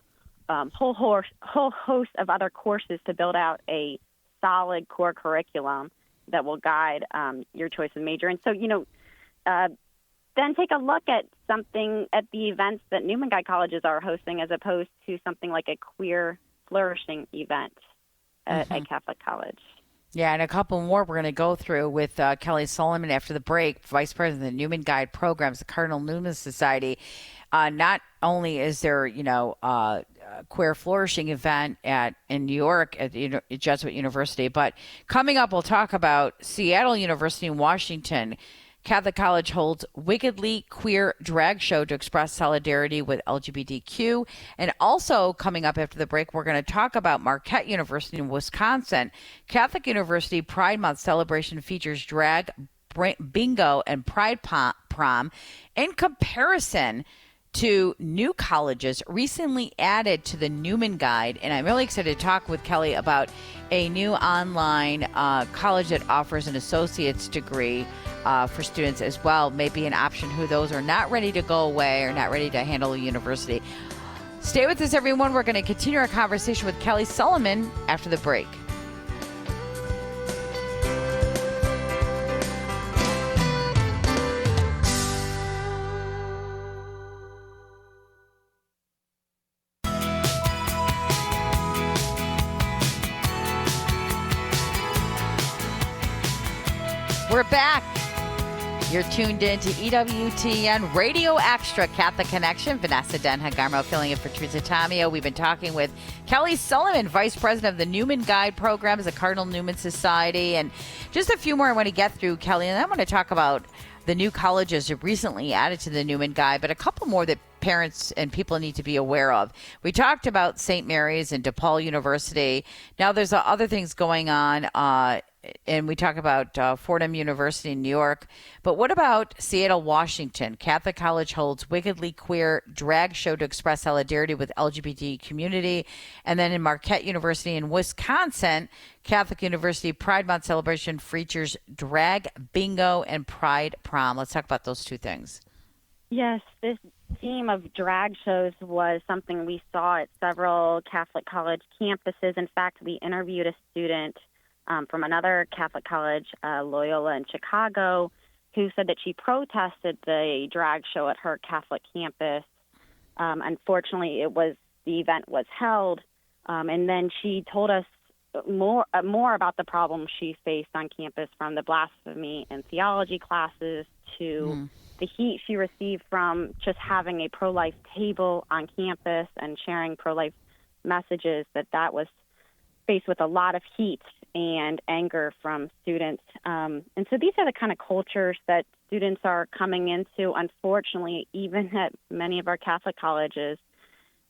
whole host of other courses to build out a solid core curriculum that will guide your choice of major. And so, then take a look at something at the events that Newman Guide colleges are hosting as opposed to something like a queer flourishing event at a Catholic college.
Yeah, and a couple more we're going to go through with Kelly Salomon after the break, Vice President of the Newman Guide Programs, the Cardinal Newman Society. Not only is there, a queer flourishing event in New York at the Jesuit University, but coming up we'll talk about Seattle University in Washington. Catholic College holds Wickedly Queer drag show to express solidarity with LGBTQ. And also coming up after the break, we're going to talk about Marquette University in Wisconsin. Catholic University Pride Month celebration features drag, bingo, and pride prom in comparison to new colleges recently added to the Newman Guide. And I'm really excited to talk with Kelly about a new online college that offers an associate's degree for students as well. Maybe an option who those are not ready to go away or not ready to handle a university. Stay with us, everyone. We're going to continue our conversation with Kelly Salomon after the break. We're back. You're tuned in to EWTN Radio Extra Catholic Connection. Vanessa Denha-Garmo filling in for Teresa Tomeo. We've been talking with Kelly Salomon, Vice President of the Newman Guide Programs, the Cardinal Newman Society. And just a few more I want to get through, Kelly. And I want to talk about the new colleges recently added to the Newman Guide, but a couple more that parents and people need to be aware of. We talked about St. Mary's and DePaul University. Now there's other things going on, and we talk about Fordham University in New York. But what about Seattle, Washington? Catholic College holds Wickedly Queer drag show to express solidarity with LGBT community. And then in Marquette University in Wisconsin, Catholic University Pride Month celebration features drag, bingo, and pride prom. Let's talk about those two things.
Yes, this theme of drag shows was something we saw at several Catholic college campuses. In fact, we interviewed a student from another Catholic college, Loyola in Chicago, who said that she protested the drag show at her Catholic campus. Unfortunately, the event was held, and then she told us more about the problems she faced on campus, from the blasphemy and theology classes to the heat she received from just having a pro-life table on campus and sharing pro-life messages. That was faced with a lot of heat and anger from students. And so these are the kind of cultures that students are coming into, unfortunately, even at many of our Catholic colleges.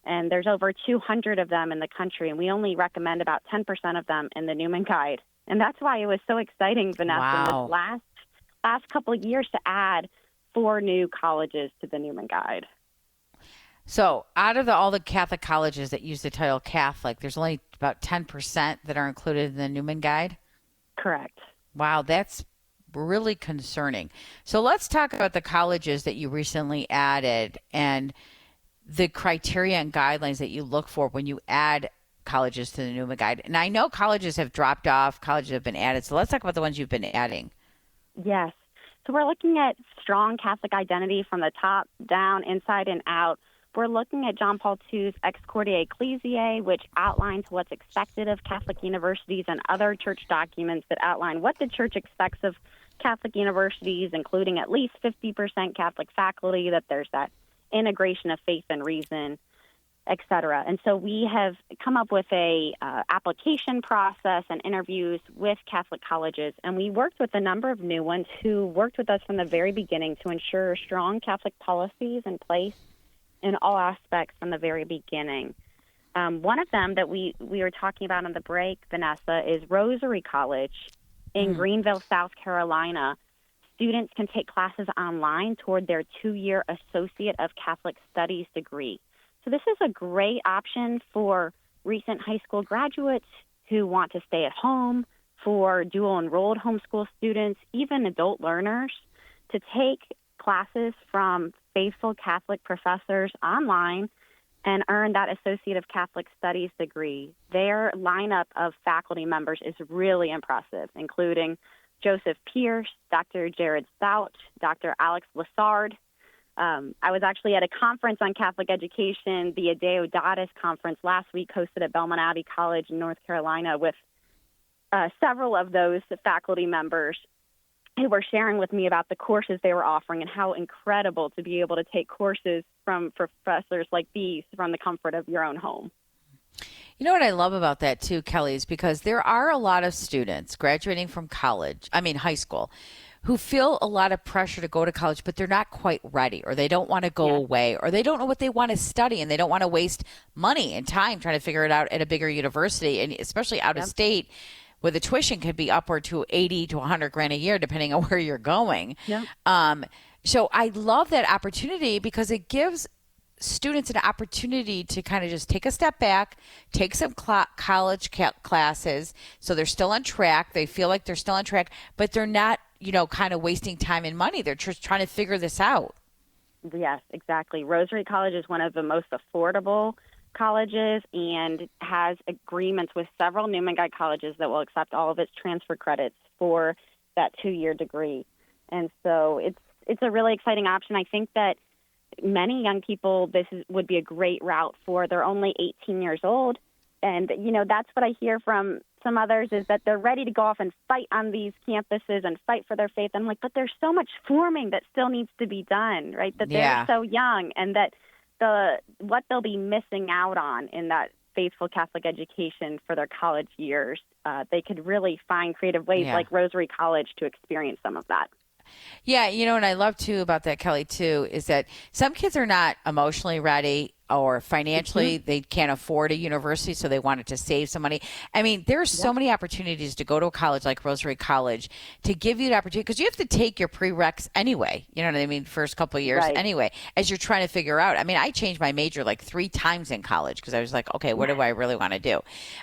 And there's over 200 of them in the country, and we only recommend about 10% of them in the Newman Guide. And that's why it was so exciting, Vanessa, in this last couple of years to add 4 new colleges to the Newman Guide.
So out of all the Catholic colleges that use the title Catholic, there's only about 10% that are included in the Newman Guide?
Correct.
Wow, that's really concerning. So let's talk about the colleges that you recently added and the criteria and guidelines that you look for when you add colleges to the Newman Guide. And I know colleges have dropped off, colleges have been added. So let's talk about the ones you've been adding.
Yes. So we're looking at strong Catholic identity from the top down, inside and out. We're looking at John Paul II's Ex Cordie Ecclesiae, which outlines what's expected of Catholic universities, and other church documents that outline what the church expects of Catholic universities, including at least 50% Catholic faculty, that there's that integration of faith and reason, et cetera. And so we have come up with a application process and interviews with Catholic colleges, and we worked with a number of new ones who worked with us from the very beginning to ensure strong Catholic policies in place in all aspects from the very beginning. One of them that we were talking about on the break, Vanessa, is Rosary College in Greenville, South Carolina. Students can take classes online toward their 2-year Associate of Catholic Studies degree. So this is a great option for recent high school graduates who want to stay at home, for dual-enrolled homeschool students, even adult learners, to take classes from faithful Catholic professors online and earn that Associate of Catholic Studies degree. Their lineup of faculty members is really impressive, including Joseph Pierce, Dr. Jared Stout, Dr. Alex Lassard. I was actually at a conference on Catholic education, the Adeodatus Conference, last week, hosted at Belmont Abbey College in North Carolina, with several of those faculty members who were sharing with me about the courses they were offering and how incredible to be able to take courses from professors like these from the comfort of your own home.
You know what I love about that too, Kelly, is because there are a lot of students graduating from high school, who feel a lot of pressure to go to college, but they're not quite ready, or they don't want to go away, or they don't know what they want to study, and they don't want to waste money and time trying to figure it out at a bigger university, and especially out of state, where the tuition could be upward to 80 to 100 grand a year, depending on where you're going. So I love that opportunity because it gives students an opportunity to kind of just take a step back, take some college classes, so they're still on track. They feel like they're still on track, but they're not, kind of wasting time and money. They're just trying to figure this out.
Yes, exactly. Rosary College is one of the most affordable colleges and has agreements with several Newman Guide colleges that will accept all of its transfer credits for that 2-year degree. And so it's a really exciting option. I think that many young people, would be a great route for. They're only 18 years old. And, that's what I hear from some others, is that they're ready to go off and fight on these campuses and fight for their faith. I'm like, but there's so much forming that still needs to be done, right? That they're so young, and that what they'll be missing out on in that faithful Catholic education for their college years, they could really find creative ways like Rosary College to experience some of that.
Yeah, and I love too about that, Kelly, too, is that some kids are not emotionally ready or financially they can't afford a university, so they wanted to save some money. I mean, there's so many opportunities to go to a college like Rosary College to give you the opportunity, because you have to take your prereqs anyway, you know what I mean, first couple of years anyway, as you're trying to figure out. I mean, I changed my major like 3 times in college because I was like, okay, what do I really want to do?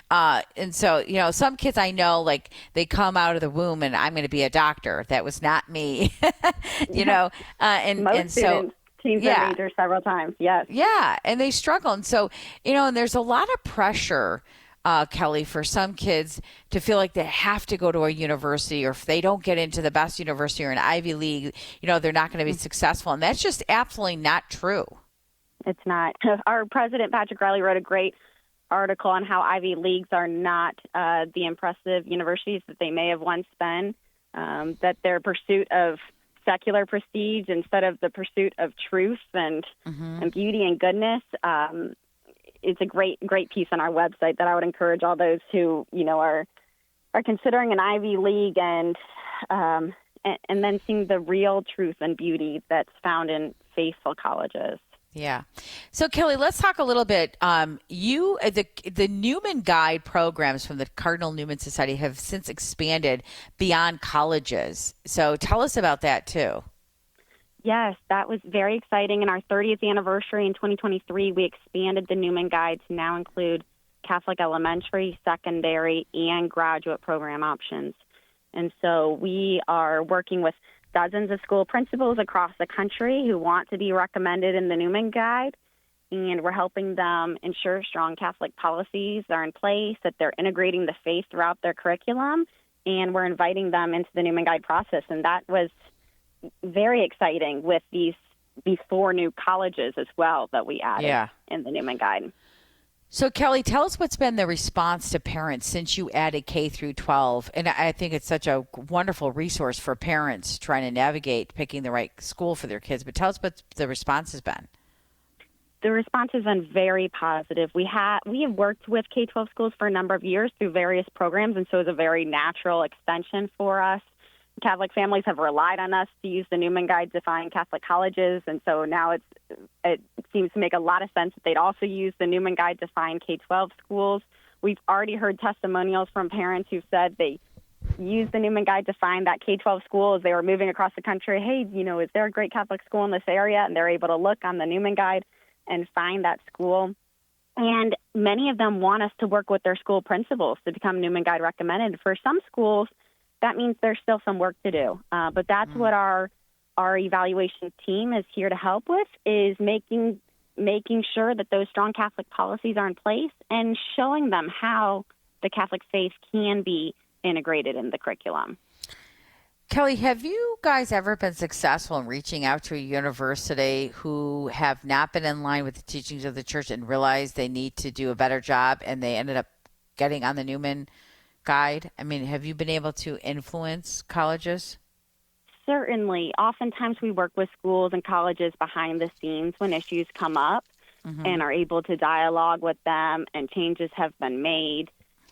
And so, some kids I know, like, they come out of the womb and I'm going to be a doctor. That was not me,
and so changed their major several times. Yes.
Yeah. And they struggle. And so, and there's a lot of pressure, Kelly, for some kids to feel like they have to go to a university, or if they don't get into the best university or an Ivy League, they're not going to be successful. And that's just absolutely not true.
It's not. Our president, Patrick Riley, wrote a great article on how Ivy Leagues are not the impressive universities that they may have once been, that their pursuit of secular prestige instead of the pursuit of truth and beauty and goodness. It's a great piece on our website that I would encourage all those who are considering an Ivy League and then seeing the real truth and beauty that's found in faithful colleges.
Yeah. So, Kelly, let's talk a little bit. The Newman Guide programs from the Cardinal Newman Society have since expanded beyond colleges. So tell us about that, too.
Yes, that was very exciting. In our 30th anniversary in 2023, we expanded the Newman Guide to now include Catholic elementary, secondary, and graduate program options. And so we are working with dozens of school principals across the country who want to be recommended in the Newman Guide. and we're helping them ensure strong Catholic policies are in place, that they're integrating the faith throughout their curriculum, and we're inviting them into the Newman Guide process. And that was very exciting with these 4 new colleges as well that we added in the Newman Guide.
So, Kelly, tell us what's been the response to parents since you added K through 12. And I think it's such a wonderful resource for parents trying to navigate picking the right school for their kids. But tell us what the response has been.
The response has been very positive. We have worked with K-12 schools for a number of years through various programs, and so it's a very natural extension for us. Catholic families have relied on us to use the Newman Guide to find Catholic colleges, and so now it seems to make a lot of sense that they'd also use the Newman Guide to find K-12 schools. We've already heard testimonials from parents who said they used the Newman Guide to find that K-12 school as they were moving across the country. Hey, is there a great Catholic school in this area? And they're able to look on the Newman Guide and find that school. And many of them want us to work with their school principals to become Newman Guide recommended. For some schools, that means there's still some work to do. But that's what our evaluation team is here to help with, is making sure that those strong Catholic policies are in place and showing them how the Catholic faith can be integrated in the curriculum.
Kelly, have you guys ever been successful in reaching out to a university who have not been in line with the teachings of the church and realized they need to do a better job, and they ended up getting on the Newman Guide? I mean, have you been able to influence colleges?
Certainly. Oftentimes we work with schools and colleges behind the scenes when issues come up and are able to dialogue with them, and changes have been made,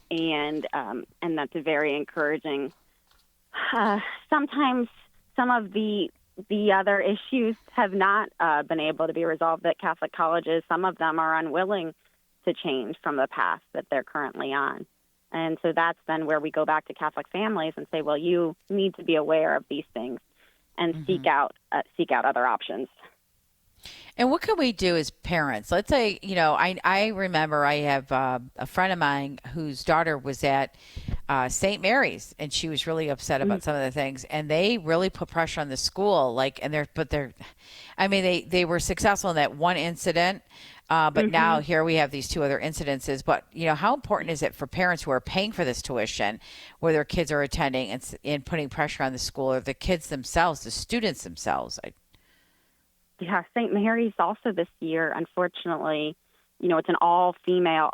and that's very encouraging. Sometimes some of the other issues have not been able to be resolved at Catholic colleges. Some of them are unwilling to change from the path that they're currently on. And so that's then where we go back to Catholic families and say, well, you need to be aware of these things and seek out other options.
And what can we do as parents? Let's say, I remember I have a friend of mine whose daughter was at St. Mary's, and she was really upset about some of the things, and they really put pressure on the school. They were successful in that one incident, but now here we have these 2 other incidences. But how important is it for parents who are paying for this tuition, where their kids are attending, and putting pressure on the school, or the kids themselves, the students themselves?
Yeah, St. Mary's also this year, unfortunately, it's an all-female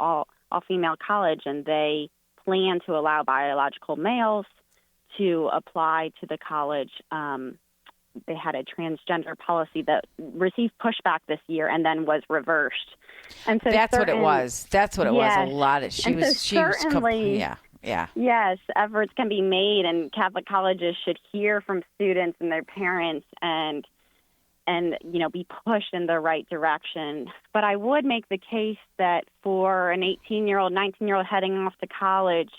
college, and they plan to allow biological males to apply to the college. They had a transgender policy that received pushback this year and then was reversed. And so
that's what it was. That's what it was. A lot of
Yes, efforts can be made, and Catholic colleges should hear from students and their parents and be pushed in the right direction. But I would make the case that for an 18-year-old, 19-year-old heading off to college,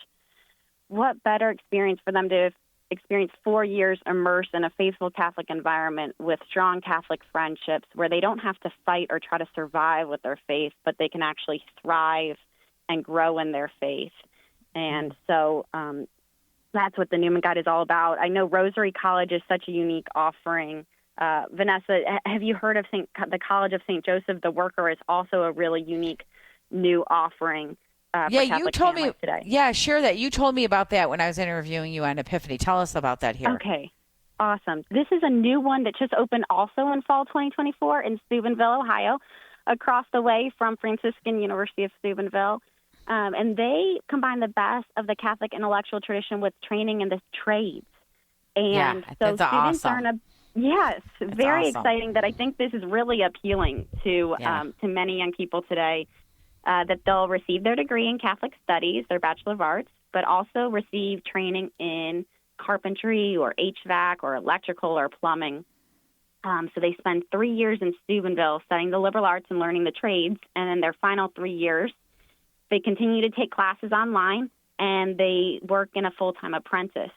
what better experience for them to experience 4 years immersed in a faithful Catholic environment with strong Catholic friendships, where they don't have to fight or try to survive with their faith, but they can actually thrive and grow in their faith. And so that's what the Newman Guide is all about. I know Rosary College is such a unique offering. Vanessa, have you heard of the College of St. Joseph the Worker is also a really unique new offering for Catholic families today.
Yeah, sure. That you told me about that when I was interviewing you on Epiphany. Tell us about that here.
Okay, awesome. This is a new one that just opened also in fall 2024 in Steubenville, Ohio, across the way from Franciscan University of Steubenville. And they combine the best of the Catholic intellectual tradition with training in the trades. And so students
awesome.
Yes,
That's
very
awesome.
exciting. That I think this is really appealing to many young people today, that they'll receive their degree in Catholic Studies, their Bachelor of Arts, but also receive training in carpentry or HVAC or electrical or plumbing. So they spend 3 years in Steubenville studying the liberal arts and learning the trades, and in their final 3 years, they continue to take classes online, and they work in a full-time apprentice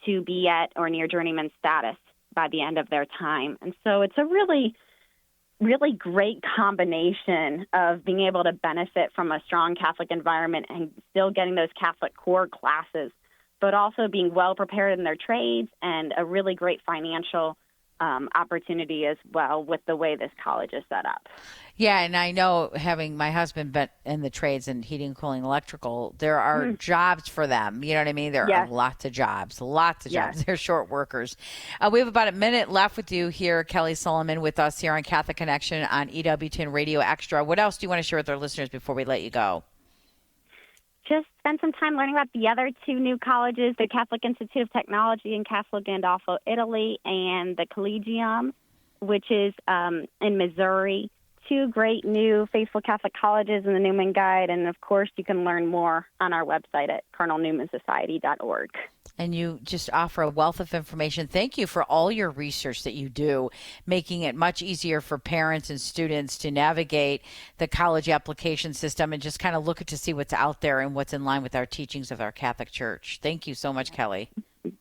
to be at or near journeyman status by the end of their time. And so it's a really, really great combination of being able to benefit from a strong Catholic environment and still getting those Catholic core classes, but also being well prepared in their trades and a really great financial opportunity as well with the way this college is set up.
Yeah, and I know, having my husband been in the trades and heating, cooling, electrical, there are jobs for them. You know what I mean? There are lots of jobs. They're short workers. We have about a minute left with you here, Kelly Salomon, with us here on Catholic Connection on EWTN Radio Extra. What else do you want to share with our listeners before we let you go?
Just spend some time learning about the other two new colleges, the Catholic Institute of Technology in Castel Gandolfo, Italy, and the Collegium, which is in Missouri. Two great new faithful Catholic colleges in the Newman Guide. And, of course, you can learn more on our website at cardinalnewmansociety.org.
And you just offer a wealth of information. Thank you for all your research that you do, making it much easier for parents and students to navigate the college application system and just kind of look to see what's out there and what's in line with our teachings of our Catholic Church. Thank you so much, Kelly.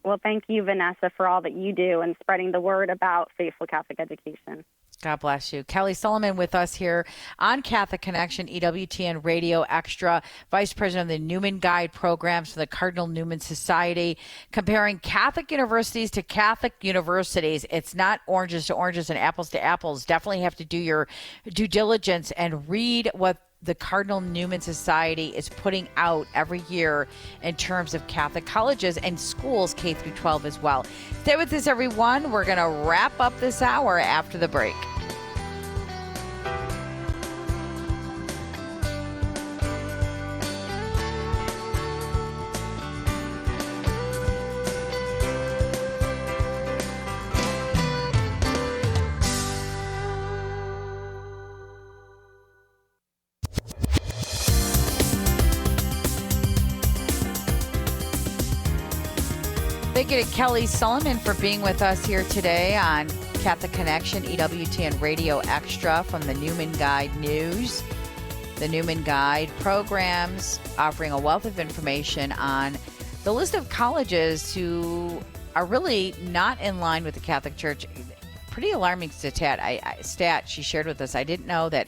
Well, thank you, Vanessa, for all that you do and spreading the word about faithful Catholic education.
God bless you. Kelly Salomon with us here on Catholic Connection, EWTN Radio Extra, Vice President of the Newman Guide programs for the Cardinal Newman Society, comparing Catholic universities to Catholic universities. It's not oranges to oranges and apples to apples. Definitely have to do your due diligence and read what the Cardinal Newman Society is putting out every year in terms of Catholic colleges and schools K through 12 as well. Stay with us, everyone. We're going to wrap up this hour after the break. Thank you to Kelly Salomon for being with us here today on Catholic Connection, EWTN Radio Extra from the Newman Guide News. The Newman Guide programs offering a wealth of information on the list of colleges who are really not in line with the Catholic Church. Pretty alarming stat she shared with us. I didn't know that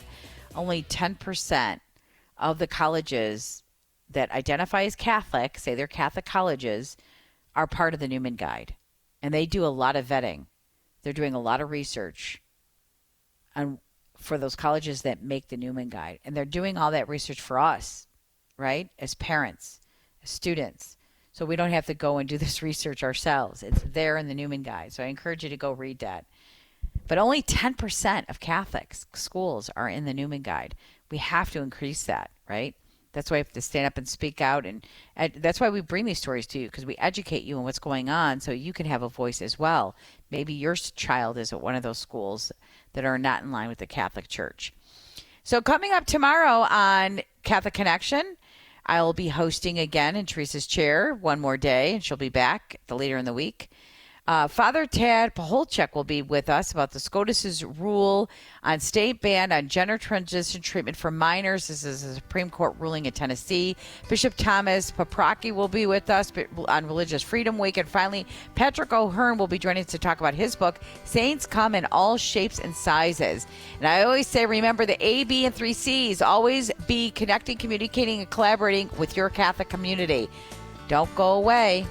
only 10% of the colleges that identify as Catholic, say they're Catholic colleges, are part of the Newman Guide. And they do a lot of vetting. They're doing a lot of research for those colleges that make the Newman Guide. And they're doing all that research for us, right, as parents, as students. So we don't have to go and do this research ourselves. It's there in the Newman Guide. So I encourage you to go read that. But only 10% of Catholic schools are in the Newman Guide. We have to increase that, right? That's why we have to stand up and speak out. And that's why we bring these stories to you, because we educate you on what's going on so you can have a voice as well. Maybe your child is at one of those schools that are not in line with the Catholic Church. So coming up tomorrow on Catholic Connection, I'll be hosting again in Teresa's chair one more day, and she'll be back later in the week. Father Tad Paholchek will be with us about the SCOTUS's rule on state ban on gender transition treatment for minors. This is a Supreme Court ruling in Tennessee. Bishop Thomas Paprocki will be with us on Religious Freedom Week. And finally, Patrick O'Hearn will be joining us to talk about his book, Saints Come in All Shapes and Sizes. And I always say, remember the A, B, and 3 C's. Always be connecting, communicating, and collaborating with your Catholic community. Don't go away.